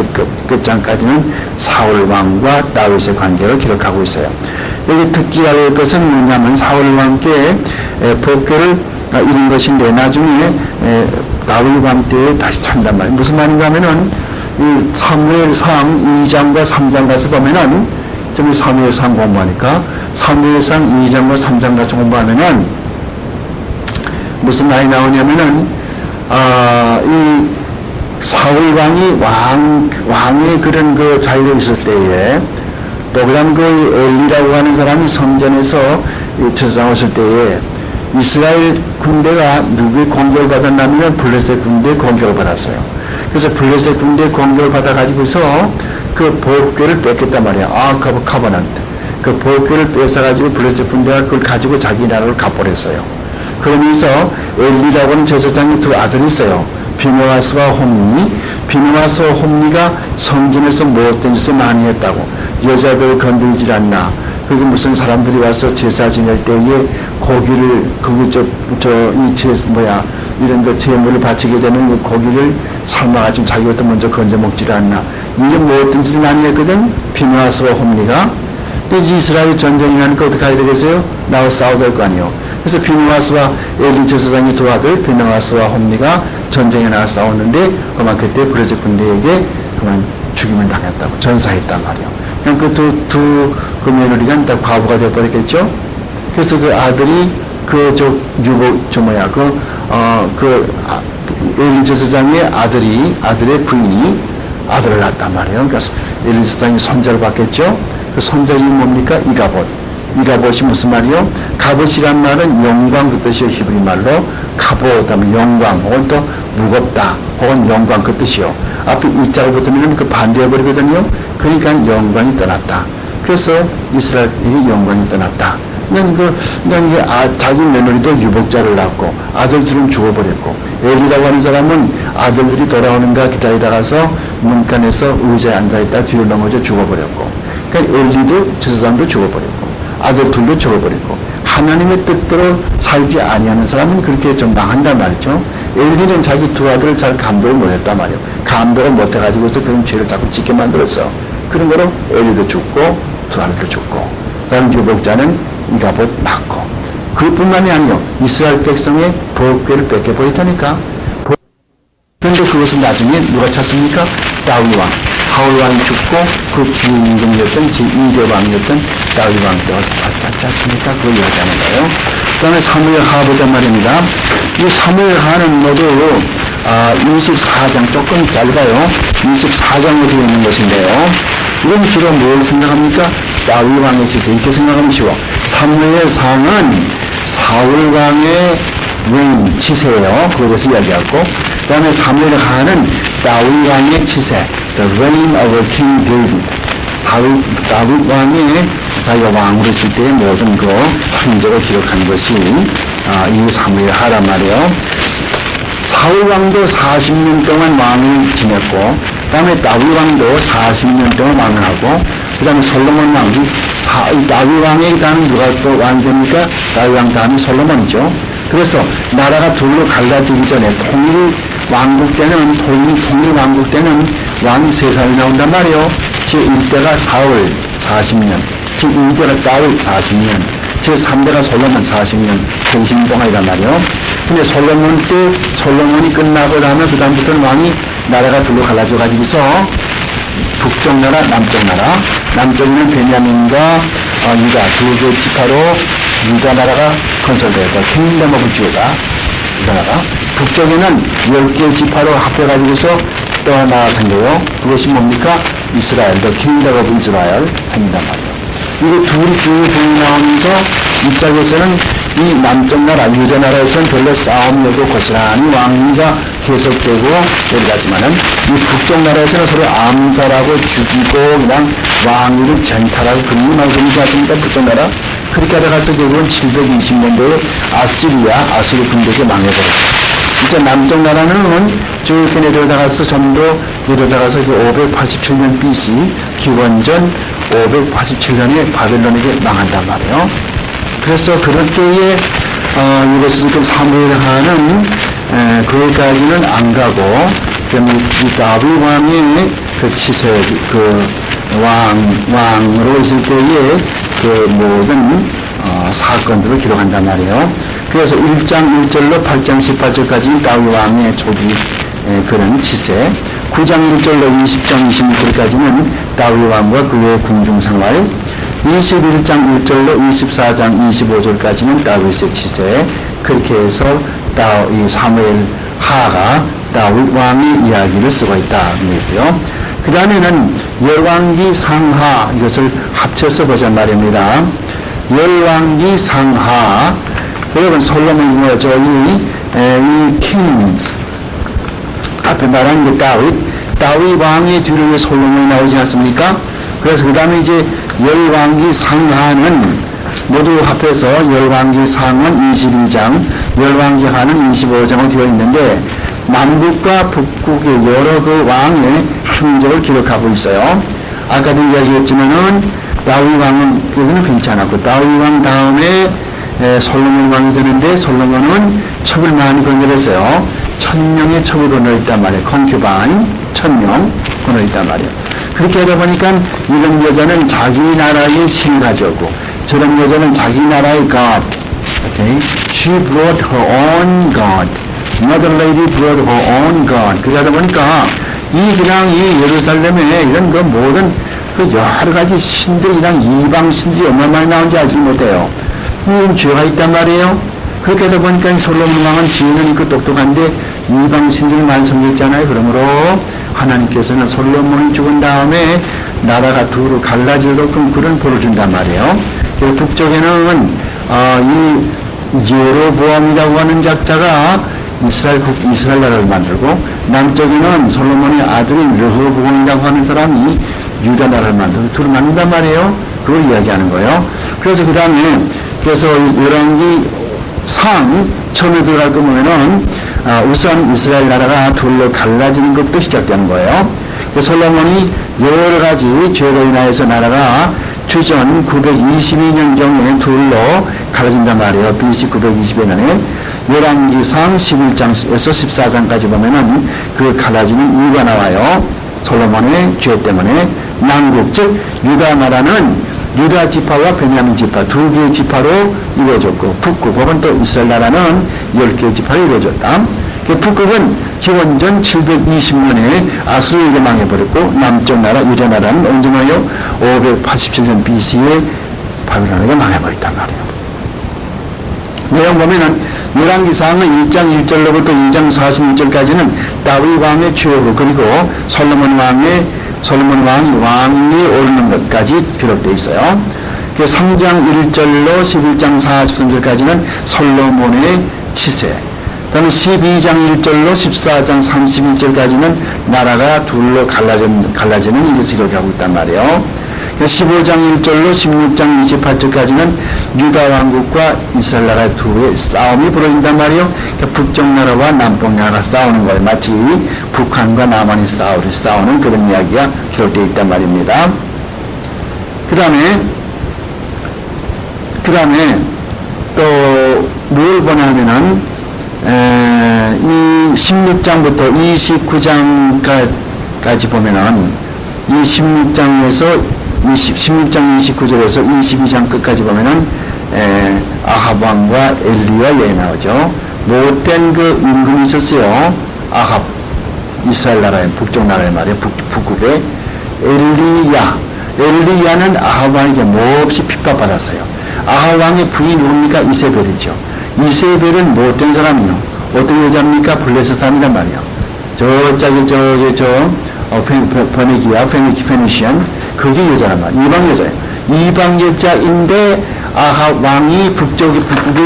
끝장까지는 사울 왕과 다윗의 관계를 기록하고 있어야 여기 특기할 것은 뭐냐면 사울 왕께 복교를 이룬 것인데 나중에 다윗 왕 때에 다시 찬단 말이에요. 무슨 말인가 하면은 이 사무엘상 2장과 3장 가서 보면은 좀 사무엘상 공부하니까 사무엘상 2장과 3장 가서 공부하면은 무슨 말이 나오냐면은 이 사울 왕이 왕의 그런 그 자유로 있을 때에 또 그다음 그 엘리라고 하는 사람이 성전에서 저장했을 때에 이스라엘 군대가 누구의 공격을 받았냐면 블레셋 군대의 공격을 받았어요. 그래서 블레셋 군대의 공격을 받아가지고서 그 보호궤를 뺏겼단 말이야. 커버넌트. 그 보호궤를 뺏어가지고 블레셋 군대가 그걸 가지고 자기 나라를 갚아버렸어요. 그러면서 엘리라고 하는 제사장이 두 아들이 있어요. 비느하스와 홈니. 비느하스와 홈니가 성전에서 못된 짓을 많이 했다고. 여자들 건들질 않나. 그리고 무슨 사람들이 와서 제사 지낼 때에 고기를 이런 거 제물을 바치게 되는 그 고기를 삶아가지고 자기부터 먼저 건져 먹질 않나. 이런 못된 짓을 많이 했거든. 비느하스와 홈니가. 근데 이스라엘 전쟁이 나니까 어떻게 해야 되겠어요? 나와 싸워야 될 거 아니에요. 그래서 비느하스와 엘리 제사장의 두 아들 비느하스와 홈니가 전쟁에 나가 싸웠는데 그만 그때 블레셋 군대에게 그만 죽임을 당했다고 전사했단 말이에요. 그냥 그 며느리가 다 과부가 되어버렸겠죠. 그래서 그 아들이 엘리 제사장의 아들의 부인이 아들을 낳았단 말이에요. 그러니까 엘리 제사장이 손자를 받겠죠. 그 손자 이름이 뭡니까? 이가봇이 무슨 말이요? 갑옷이란 말은 영광 그 뜻이요. 히브리 말로 갑옷 하면 영광 혹은 또 무겁다 혹은 영광 그 뜻이요. 앞에 이자가 붙으면 그 반대해버리거든요. 그러니까 영광이 떠났다. 그래서 이스라엘에게 영광이 떠났다. 자기 며느리도 유복자를 낳고 아들들은 죽어버렸고 엘리라고 하는 사람은 아들들이 돌아오는가 기다리다가서 문간에서 의자에 앉아있다 뒤로 넘어져 죽어버렸고 그러니까 엘리도 제사장도 죽어버렸고 아들 둘도 죽어버렸고 하나님의 뜻대로 살지 아니하는 사람은 그렇게 좀 망한단 말이죠. 엘리는 자기 두 아들을 잘 감독을 못했단 말이에요. 감독을 못해가지고서 그런 죄를 자꾸 짓게 만들었어. 그런 거로 엘리도 죽고 두 아들도 죽고 그다음 유복자는 이가봇 낳고 그뿐만이 아니요. 이스라엘 백성의 보호궤를 뺏겨버렸다니까. 그런데 그것을 나중에 누가 찾습니까? 다윗 왕. 사울 왕이 죽고 그 주인공이었던 제2대 왕이었던 다윗 왕도 찾지 않습니까? 그걸 이야기하는 거예요. 그 다음에 사무엘 하 보자 말입니다. 이 사무엘 하는 모두 24장 조금 짧아요. 24장으로 되어 있는 것인데요. 이건 주로 뭘 생각합니까? 다윗 왕의 지세 이렇게 생각하면 쉬워. 사무엘 상은 사울 왕의 wen 치세예요. 그것을 이야기하고 그 다음에 사무엘 하는 다윗 왕의 치세 The reign of King David. 다윗 왕이 자기가 왕으로 있을 때의 모든 그 행적을 기록한 것이 이 사무엘 하란 말이에요. 사울 왕도 40년 동안 왕을 지냈고 그 다음에 다윗 왕도 40년 동안 왕을 하고 그 다음에 솔로몬 왕이 다윗 왕의 다음에 누가 또 왕이 됩니까? 다윗 왕 다음에 솔로몬이죠. 그래서 나라가 둘로 갈라지기 전에 통일왕국 때는 왕이 3살이 나온단 말이에요. 제1대가 사울 40년, 제2대가 다윗 40년, 제3대가 솔로몬 40년, 근심 동안이란 말이에요. 근데 솔로몬이 끝나고 나면 그 다음부터는 왕이 나라가 둘로 갈라져 가지고서 북쪽 나라, 남쪽 나라, 남쪽에는 베냐민과 유다 두 개 지파로 유다 나라가 건설되었고 킹덤 오브 주다 유다 나라, 북쪽에는 10개 지파로 합해가지고서 떠나선게요. 그것이 뭡니까? 이스라엘, The Kingdom of Israel 합니다 말이에요. 이거 둘이 쭉 나오면서 이 짝에서는 이 남쪽 나라, 유대 나라에서는 별로 싸움이 없고 고스란히 왕위가 계속되고 내려갔지만은 이 북쪽 나라에서는 서로 암살하고 죽이고 그냥 왕위를 쟁탈하고 그런 많이 생기지 않습니까? 북쪽 나라. 그렇게 하다가서 결국은 720년대에 아수르 군대에 망해버렸죠. 이제 남쪽 나라는 쭉 이렇게 내려다가서 전부 내려다가서 그 587년 BC 기원전 587년에 바벨론에게 망한단 말이에요. 그래서 그럴 때에 이것을 지금 사무엘하는 그것까지는 안 가고 이 다윗 왕의 그 치세 그 왕으로 있을 때에 그 모든 사건들을 기록한단 말이에요. 그래서 1장 1절로 8장 18절까지 다윗 왕의 초기 그런 치세, 9장 1절로 20장 26절까지는 다윗 왕과 그의 궁중생활, 21장 1절로 24장 25절까지는 다윗의 치세, 그렇게 해서 이 사무엘 하가 다윗 왕의 이야기를 쓰고 있다. 그러고요. 그 다음에는 열왕기 상하, 이것을 합쳐서 보자 말입니다. 열왕기 상하, 여러분 솔로몬이 뭐죠? 이 킹스 앞에 말한 그 다윗 왕의 뒤로 솔로몬이 나오지 않습니까? 그래서 그 다음에 이제 열왕기 상하는 모두 합해서 열왕기 상은 22장, 열왕기 하는 25장으로 되어 있는데 남북과 북극의 여러 그 왕의 행적을 기록하고 있어요. 아까도 이야기했지만은 다윗 왕은 여기는 괜찮았고 다윗 왕 다음에 솔로몬 왕이 되는데 솔로몬은 첩을 많이 건설했어요. 1000명의 첩을 건설했단 말이에요. 컨큐바인 1000명 건설했단 말이에요. 그렇게 하다 보니까 이런 여자는 자기 나라의 신 가져오고 저런 여자는 자기 나라의 God. Okay? She brought her own God. Another lady brought her own God. 그렇게 하다 보니까 그냥 이 예루살렘에 이런 그 모든 그 여러 가지 신들이 그냥 이방 신들이 얼마나 많이 나온지 알지 못해요. 이런 죄가 있단 말이에요. 그렇게 하다 보니까 솔로몬 왕은 지혜는 있고 똑똑한데 이방 신들을 많이 섬겼잖아요. 그러므로 하나님께서는 솔로몬이 죽은 다음에 나라가 두루 갈라지게끔 그런 벌을 준단 말이에요. 북쪽에는 이 예로보암이라고 하는 작자가 이스라엘 나라를 만들고 남쪽에는 솔로몬의 아들인 르호보암이라고 하는 사람이 유다 나라를 만들고 둘을 만든단 말이에요. 그걸 이야기하는 거예요. 그래서 그 다음에 열왕기 상 처음에 들어갈 거 보면은 우선 이스라엘 나라가 둘로 갈라지는 것부터 시작되는 거예요. 솔로몬이 여러 가지 죄로 인하여서 나라가 주전 922년경에 둘로 갈라진단 말이에요. BC 922년에 열왕기상 11장에서 14장까지 보면은 그 갈라지는 이유가 나와요. 솔로몬의 죄 때문에 남국 즉 유다 나라는 유다 지파와 베냐민 지파 두 개의 지파로 이루어졌고 북극 혹은 또 이스라엘 나라는 10개의 지파로 이루어졌다. 북극은 기원전 720년에 아수르에게 망해버렸고 남쪽 나라 유다 나라는 언제 망해요? 587년 BC에 바벨론에게 망해버렸단 말이에요. 내용 보면은 열왕기상은 1장 1절로부터 2장 46절까지는 다윗 왕의 죄고 그리고 솔로몬 왕이 왕위에 오르는 것까지 기록되어 있어요. 3장 1절로 11장 43절까지는 솔로몬의 치세. 그다음에 12장 1절로 14장 31절까지는 나라가 둘로 갈라지는 일을 기록하고 있단 말이에요. 15장 1절로 16장 28절까지는 유다 왕국과 이스라엘 나라 두의 싸움이 벌어진단 말이에요. 북쪽 나라와 남쪽 나라가 싸우는 거예요. 마치 북한과 남한이 싸우는 그런 이야기가 기록되어 있단 말입니다. 그 다음에 또 뭘 보냐면은 이 16장부터 29장까지 보면은 이 16장에서 16장 29절에서 22장 끝까지 보면은 아합 왕과 엘리야 얘기 나오죠. 못된 그 임금이 있었어요. 아합 이스라엘 나라의 북쪽 나라의 말이에요. 북극에 엘리야는 아합 왕에게 몹시 핍박받았어요. 아합 왕의 부인 누굽니까? 이세벨이죠. 이세벨은 못된 사람이요. 어떤 여자입니까? 블레셋 사람이란 말이에요. 페니시안, 그게 여자란 말이에요. 이방 여자예요. 이방 여자인데 아합 왕이 북쪽의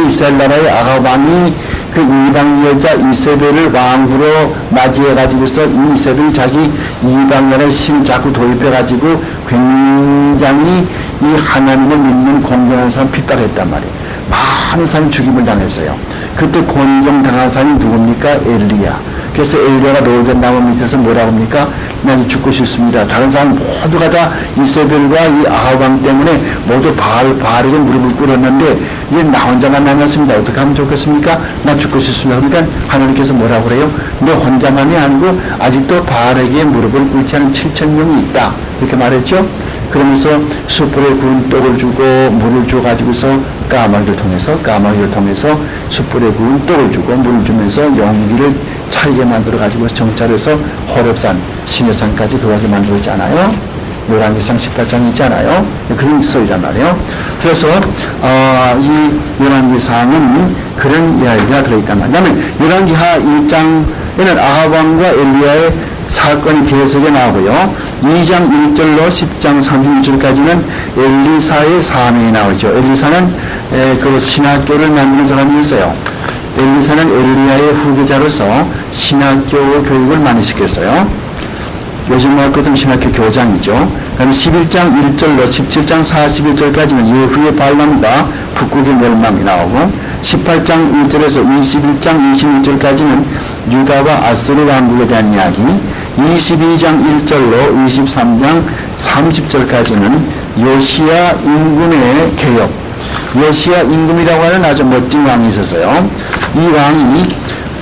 이스라엘 나라의 아합 왕이 그 이방 여자 이세벨을 왕으로 맞이해가지고서 이 이세벨이 자기 이방 나라의 신 자꾸 도입해가지고 굉장히 이 하나님을 믿는 공경한 사람 핍박했단 말이에요. 많은 사람이 죽임을 당했어요. 그때 곤경당한 사람이 누굽니까? 엘리야. 그래서 엘리야가 로된 나무 밑에서 뭐라고 합니까? 난 죽고 싶습니다. 다른 사람 모두가 다 이세벨과 이 아합 왕 때문에 모두 바알에게 무릎을 꿇었는데 이제 나 혼자만 남았습니다. 어떻게 하면 좋겠습니까? 나 죽고 싶습니다. 그러니까 하나님께서 뭐라고 그래요? 너 혼자만이 아니고 아직도 바알에게 무릎을 꿇지 않은 7,000명이 있다. 이렇게 말했죠. 그러면서 숯불에 구운 떡을 주고 물을 줘가지고서 까마귀를 통해서 숯불에 구운 떡을 주고 물을 주면서 용기를 차리게 만들어가지고 정찰해서 호렙산, 시내산까지 들어가게 만들었잖아요. 열왕기상 18장 있잖아요. 그런 스토리란 말이에요. 그래서 이 열왕기상은 그런 이야기가 들어있단 말이에요. 그다음에 열왕기하 1장에는 아합 왕과 엘리야의 사건이 계속에 나오고요. 2장 1절로 10장 36절까지는 엘리사의 사명이 나오죠. 엘리사는 그 신학교를 만드는 사람이었어요. 엘리사는 엘리야의 후계자로서 신학교 교육을 많이 시켰어요. 요즘 말거든 신학교 교장이죠. 그다음에 11장 1절로 17장 41절까지는 예후의 반란과 북국의 멸망이 나오고 18장 1절에서 21장 26절까지는 유다와 아수르 왕국에 대한 이야기, 22장 1절로 23장 30절까지는 요시야 임금의 개혁, 요시야 임금이라고 하는 아주 멋진 왕이 있었어요. 이 왕이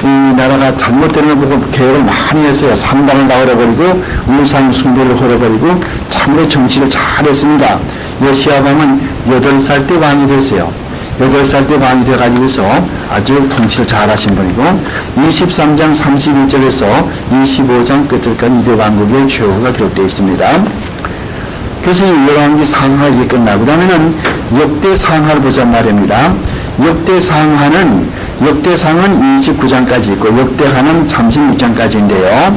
이 나라가 잘못되는 걸 보고 개혁을 많이 했어요. 상당을 다 헐어버리고 우상 숭배를 헐어버리고 참으로 정치를 잘했습니다. 요시야 왕은 8살 때 왕이 됐어요. 8살 때 왕이 돼가지고서 아주 통치를 잘하신 분이고 23장 31절에서 25장 끝절까지 이대 왕국의 최후가 기록되어 있습니다. 그래서 이 열왕기 상하 이렇게 끝나고 그다음에는 역대 상하를 보자 말입니다. 역대상은 29장까지 있고 역대하는 36장까지인데요.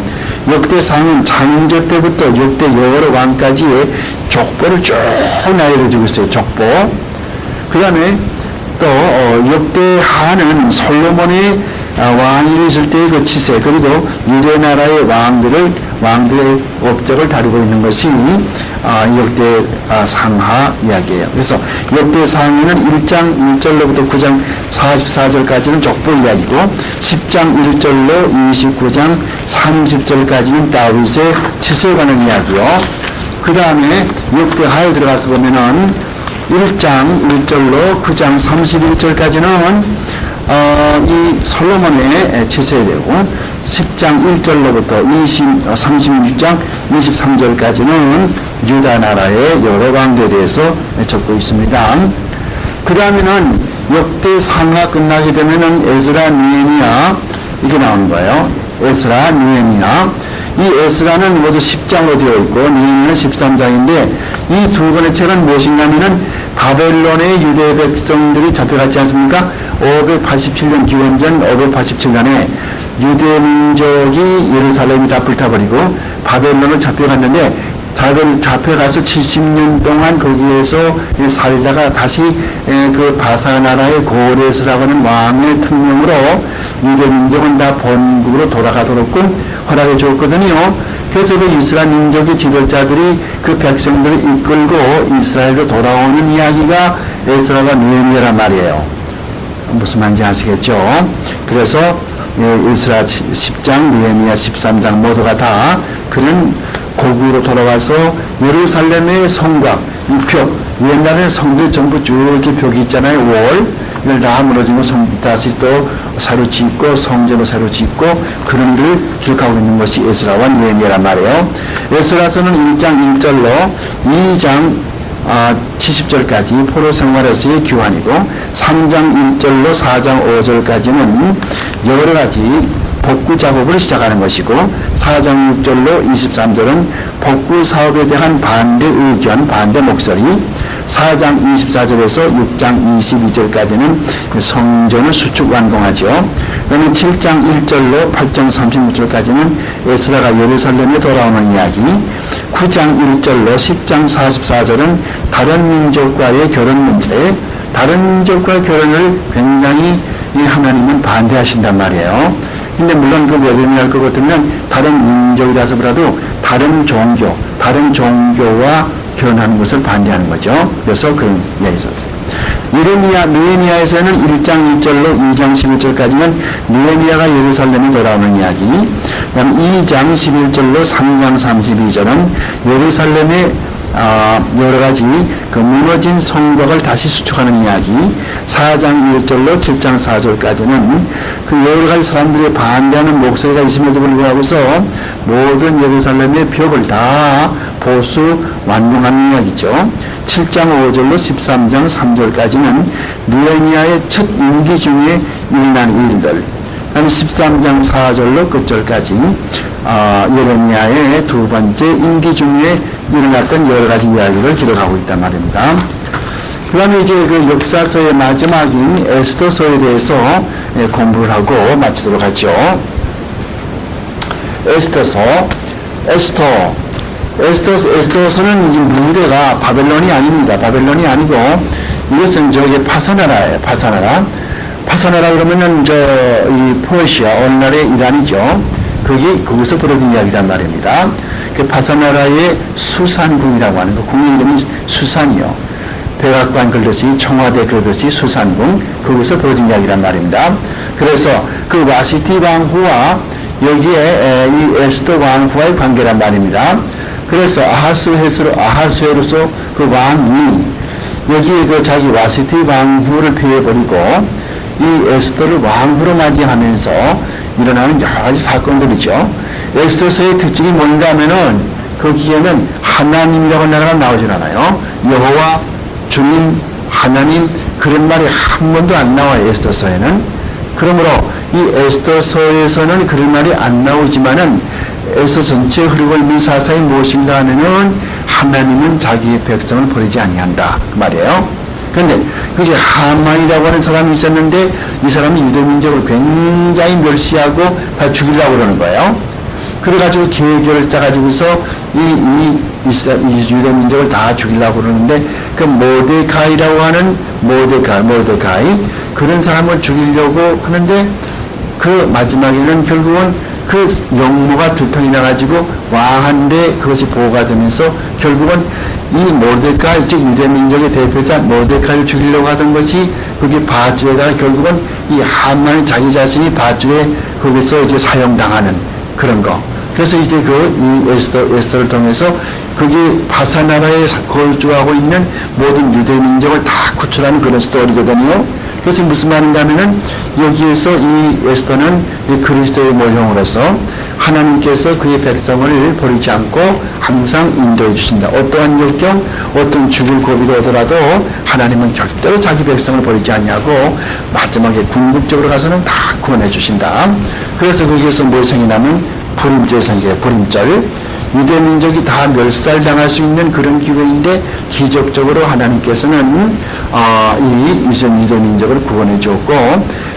역대상은 창조 때부터 역대 여러 왕까지의 족보를 쭉 나열해주고 있어요. 족보. 그 다음에 또 역대하는 솔로몬의 왕이 있을 때의 그 치세, 그리고 유대 나라의 왕들의 업적을 다루고 있는 것이 역대 상하 이야기예요. 그래서 역대 상하는 1장 1절로부터 9장 44절까지는 족보 이야기고 10장 1절로 29장 30절까지는 다윗의 치세에 관한 이야기요. 그 다음에 역대하에 들어가서 보면은 1장 1절로 9장 31절까지는 이 솔로몬의 치세에 되고 10장 1절로부터 36장 23절까지는 유다 나라의 여러 왕들에 대해서 적고 있습니다. 그 다음에는 역대 상하 끝나게 되면은 에스라, 느헤미야 이게 나오는 거예요. 에스라, 느헤미야. 이 에스라는 모두 10장으로 되어 있고 느헤미야는 13장인데 이 두 권의 책은 무엇인가면은 바벨론의 유대 백성들이 잡혀갔지 않습니까? 587년 기원전 587년에 유대 민족이 예루살렘이 다 불타버리고 바벨론을 잡혀갔는데 잡혀가서 70년 동안 거기에서 살다가 다시 그 바사 나라의 고레스라고 하는 왕의 특명으로 유대 민족은 다 본국으로 돌아가도록 허락해 줬거든요. 그래서 그 이스라엘 민족의 지도자들이 그 백성들을 이끌고 이스라엘로 돌아오는 이야기가 에스라와 느헤미야란 말이에요. 무슨 말인지 아시겠죠? 그래서 에스라 10장, 느헤미야 13장 모두가 다 그런 고국으로 돌아와서 예루살렘의 성곽, 이 벽, 옛날에 성들 전부 쭉 이렇게 벽이 있잖아요. 월. 이걸 다 무너지고 다시 또 새로 짓고 성전을 새로 짓고 그런 일을 기록하고 있는 것이 에스라와 느헤미야란 말이에요. 에스라서는 1장 1절로 2장 70절까지 포로 생활에서의 규환이고 3장 1절로 4장 5절까지는 여러 가지 복구 작업을 시작하는 것이고 4장 6절로 23절은 복구 사업에 대한 반대 의견, 반대 목소리 4장 24절에서 6장 22절까지는 성전을 수축 완공하죠. 그러면 7장 1절로 8장 36절까지는 에스라가 예루살렘에 돌아오는 이야기, 9장 1절로 10장 44절은 다른 민족과의 결혼 문제, 다른 민족과 결혼을 굉장히 이 하나님은 반대하신단 말이에요. 근데 물론 그 외면할 것 같으면 다른 민족이라서 그래도 다른 종교, 다른 종교와 결혼하는 것을 반대하는 거죠. 그래서 그런 이야기 있었어요. 느헤미야에서는 1장 1절로 2장 11절까지는 느헤미야가 예루살렘에 돌아오는 이야기, 그다음 2장 11절로 3장 32절은 예루살렘의 여러 가지 그 무너진 성벽을 다시 수축하는 이야기, 4장 1절로 7장 4절까지는 그 여러 가지 사람들이 반대하는 목소리가 있음에도 불구하고서 모든 예루살렘의 벽을 다 보수 완공하는 이야기죠. 7장 5절로 13장 3절까지는 느헤미야의 첫 임기 중에 일어난 일들, 그다음에 13장 4절로 끝절까지 예레미야의 두 번째 임기 중에 일어났던 여러 가지 이야기를 기록하고 있단 말입니다. 그 다음에 이제 그 역사서의 마지막인 에스더서에 대해서 공부를 하고 마치도록 하죠. 에스더서는 이제 무대가 바벨론이 아닙니다. 바벨론이 아니고 이것은 저기 파사나라예요. 파사나라 그러면은 이 퍼시아, 오늘날의 이란이죠. 거기서 벌어진 이야기란 말입니다. 그 파사나라의 수산궁이라고 하는 거, 궁의 이름이 수산이요. 백악관 그러듯이 청와대 그러듯이 수산궁, 거기서 벌어진 이야기란 말입니다. 그래서 그 와시티 왕후와 여기에 이 에스더 왕후와의 관계란 말입니다. 그래서 아하수에로서 그 왕이 여기에 그 자기 와시티 왕후를 피해버리고 이 에스더를 왕후로 맞이하면서 일어나는 여러 가지 사건들이죠. 에스더서의 특징이 뭔가 하면은 거기에는 하나님이라고 하는 나라가 나오질 않아요. 여호와, 주님, 하나님 그런 말이 한 번도 안 나와요. 에스더서에는. 그러므로 이 에스더서에서는 그런 말이 안 나오지만은 에스더 전체에 흐르고 있는 사상이 무엇인가 하면은 하나님은 자기의 백성을 버리지 아니한다 그 말이에요. 그런데 그게 하만이라고 하는 사람이 있었는데 이 사람이 유대민족을 굉장히 멸시하고 다 죽이려고 그러는 거예요. 그래가지고 계획을 짜가지고서 이 유대민족을 다 죽이려고 그러는데 그 모데카이라고 하는 모데카이 그런 사람을 죽이려고 하는데 그 마지막에는 결국은 그 영모가 들통이 나가지고 왕한테 그것이 보호가 되면서 결국은 이 모데카이, 즉 유대민족의 대표자 모데카이를 죽이려고 하던 것이 그게 밧줄에다가 결국은 이 하만이 자기 자신이 밧줄에 거기서 이제 사용당하는 그런 거. 그래서 이제 이 에스더를 통해서 거기 바사나라에 거주하고 있는 모든 유대민족을 다 구출하는 그런 스토리거든요. 그래서 무슨 말인가 하면은 여기에서 이 에스더는 이 그리스도의 모형으로서 하나님께서 그의 백성을 버리지 않고 항상 인도해 주신다. 어떠한 역경, 어떤 죽을 고비가 오더라도 하나님은 절대로 자기 백성을 버리지 않냐고 마지막에 궁극적으로 가서는 다 구원해 주신다. 그래서 거기에서 뭘 생기냐면 불임절 생겨요. 불임절. 유대민족이 다 멸살당할 수 있는 그런 기회인데 기적적으로 하나님께서는 이 유대민족을 구원해 줬고,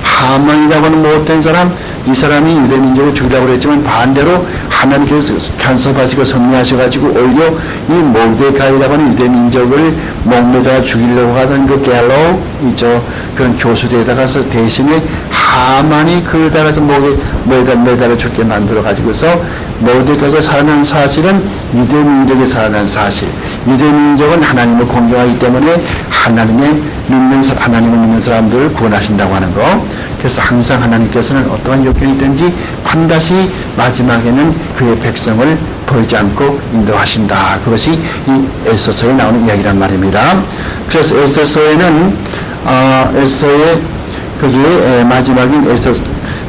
하만이라고 하는 못된 사람, 이 사람이 유대민족을 죽이려고 그랬지만 반대로 하나님께서 간섭하시고 섭리하셔가지고 오히려 이 모데카이라고 하는 유대민족을 목매다가 죽이려고 하던 그 갤로 그런 교수대에다가서 대신에 하만이 그에다가서 목에 매달아 죽게 만들어 가지고서 모데카이가 살아난 사실은 유대민족이 살아난 사실. 유대민족은 하나님을 공경하기 때문에 하나님을 믿는 사람들을 구원하신다고 하는 거. 그래서 항상 하나님께서는 어떠한 역경이 있든지 반드시 마지막에는 그의 백성을 버리지 않고 인도하신다. 그것이 이 에스더서에 나오는 이야기란 말입니다. 그래서 에스더서에는 에스더의 거기에 마지막인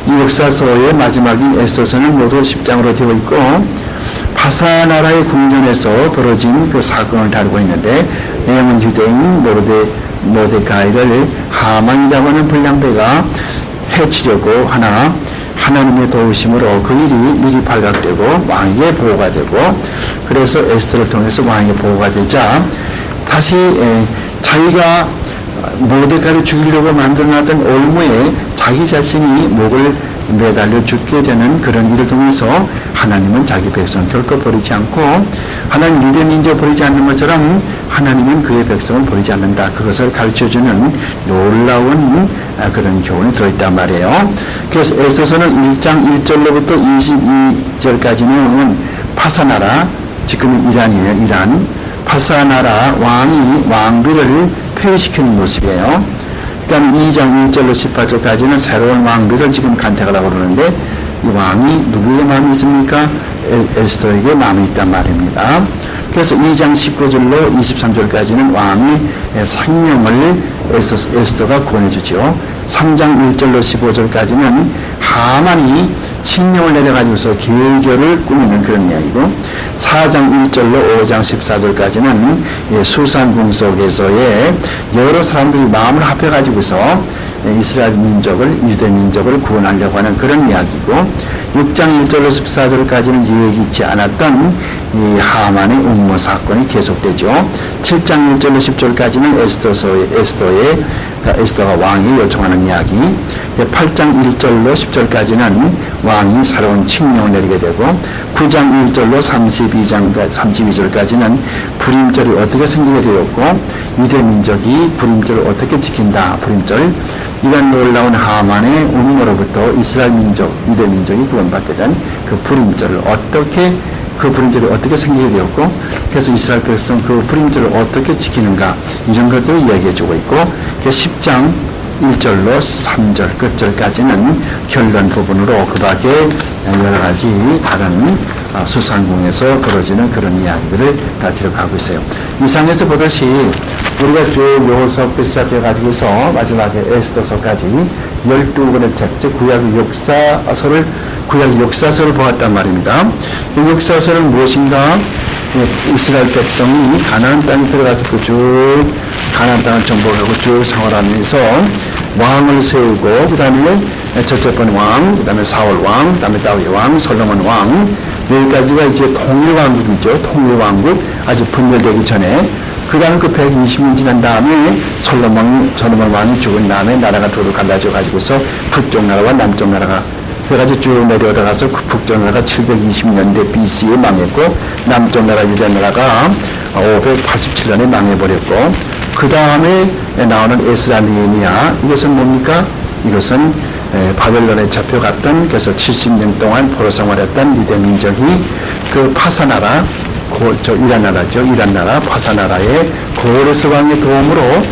이 역사서의 마지막인 에스더서는 모두 10장으로 되어 있고, 바사나라의 궁전에서 벌어진 그 사건을 다루고 있는데, 내용은 유대인 모데카이를 하만이라고 하는 불량배가 해치려고 하나 하나님의 도우심으로 그 일이 미리 발각되고 왕에게 보고가 되고, 그래서 에스더를 통해서 왕에게 보고가 되자 다시 자기가 모데카를 죽이려고 만들어놨던 올무에 자기 자신이 목을 매달려 죽게 되는 그런 일을 통해서 하나님은 자기 백성 결코 버리지 않고 하나님 유대 민족 버리지 않는 것처럼 하나님은 그의 백성을 버리지 않는다. 그것을 가르쳐주는 놀라운 그런 교훈이 들어있단 말이에요. 그래서 에스더서는 1장 1절로부터 22절까지는 파사나라, 지금 이란이에요. 이란. 파사나라 왕이 왕비를 폐위시키는 모습이에요. 그 다음에 2장 1절로 18절까지는 새로운 왕비를 지금 간택을 하고 그러는데 이 왕이 누구의 마음이 있습니까? 에스더에게 마음이 있단 말입니다. 그래서 2장 19절로 23절까지는 왕이 생명을 에스더가 구원해주죠. 3장 1절로 15절까지는 하만이 칙령을 내려가지고서 계결을 꾸미는 그런 이야기고 4장 1절로 5장 14절까지는 수산궁 속에서의 여러 사람들이 마음을 합해가지고서 이스라엘 민족을 유대 민족을 구원하려고 하는 그런 이야기고 6장 1절로 14절까지는 얘기치 않았던 이 하만의 음모 사건이 계속되죠. 7장 1절로 10절까지는 에스더가 왕이 요청하는 이야기. 8장 1절로 10절까지는 왕이 새로운 칙령을 내리게 되고 9장 1절로 32절까지는 불임절이 어떻게 생기게 되었고 유대 민족이 불임절을 어떻게 지킨다. 불임절. 이런 놀라운 하만의 음모로부터 이스라엘 민족, 유대 민족이 구원받게 된 그 불임절을 그 불임절이 어떻게 생기게 되었고 그래서 이스라엘 백성 그 불임절을 어떻게 지키는가 이런 것들을 이야기해주고 있고 10장 1절로 3절 끝절까지는 결론 부분으로 그 밖에 여러 가지 다른 수산궁에서 벌어지는 그런 이야기들을 다 기록하고 있어요. 이상에서 보듯이 우리가 쭉 여호수아부터 시작해가지고서 마지막에 에스더서까지 12권의 책, 즉 구약 역사서를 보았단 말입니다. 이 역사서는 무엇인가? 이스라엘 백성이 가나안 땅에 들어가서 쭉 가나안 땅을 정복하고 쭉 생활하면서 왕을 세우고 그 다음에 첫째 번 왕, 그 다음에 사울 왕, 그 다음에 다윗 왕, 솔로몬 왕 여기까지가 이제 통일왕국이죠. 통일왕국 아주 분열되기 전에 그 다음에 그 120년 지난 다음에 솔로몬 왕이 죽은 다음에 나라가 두루 갈라져 가지고서 북쪽 나라와 남쪽 나라가 그래가지고 쭉 내려다가서 그 북쪽 나라가 720년대 BC에 망했고 남쪽 나라 유대 나라가 587년에 망해버렸고 그 다음에 나오는 에스라 느헤미야 이것은 뭡니까? 이것은 바벨론에 잡혀갔던 그래서 70년 동안 포로 생활했던 유대 민족이 그 파사나라 이란 나라죠. 이란 나라 파사나라의 고레스 왕의 도움으로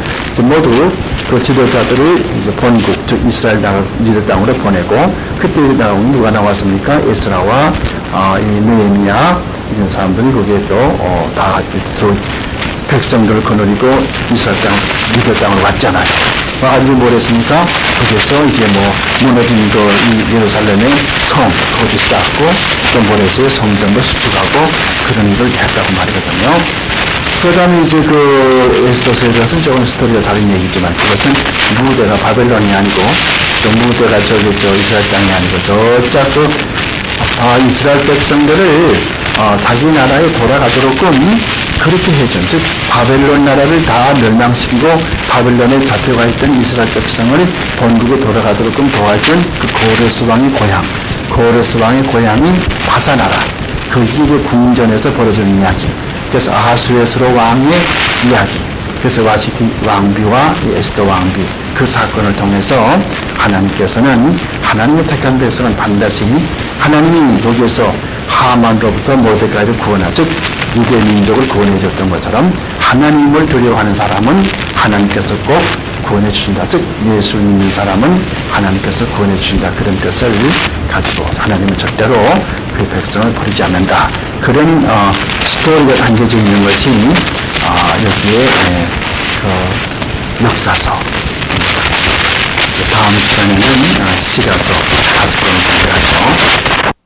모두 그 지도자들을 이제 본국, 즉 이스라엘 유대 땅으로 보내고 그때 누가 나왔습니까? 에스라와 이 느헤미야 이런 사람들이 거기에 또 다 백성들을 거느리고 이스라엘 땅, 유대 땅으로 왔잖아요. 와가지고 뭘 했습니까? 거기서 이제 무너진 이 예루살렘의 성, 거기 쌓고 또 뭘 했어요? 성전도 수축하고 그런 일을 했다고 말이거든요. 그 다음에 이제 그 에스더서에 대해서는 조금 스토리가 다른 얘기지만 그것은 무대가 바벨론이 아니고 또 무대가 이스라엘 땅이 아니고 저쪽 이스라엘 백성들을 자기 나라에 돌아가도록끔 그렇게 해준, 즉 바벨론 나라를 다 멸망시키고 바벨론에 잡혀가 있던 이스라엘 백성을 본국에 돌아가도록끔 도와준 그 고레스 왕의 고향, 고레스 왕의 고향인 바사나라, 그게 궁전에서 벌어진 이야기. 그래서 아하수에스로 왕의 이야기. 그래서 와시티 왕비와 에스더 왕비 그 사건을 통해서 하나님께서는 하나님의 택한 백성은 반드시 하나님이 여기에서 하만으로부터 모데카이를 구원하, 즉 유대 민족을 구원해 줬던 것처럼 하나님을 두려워하는 사람은 하나님께서 꼭 구원해 주신다. 즉 예수 믿는 사람은 하나님께서 구원해 주신다. 그런 뜻을 가지고 하나님은 절대로 그 백성을 버리지 않는다. 그런 스토리가 담겨져 있는 것이 여기에 그 역사서, 다음 시간에는 시가서 5권을 공부하죠.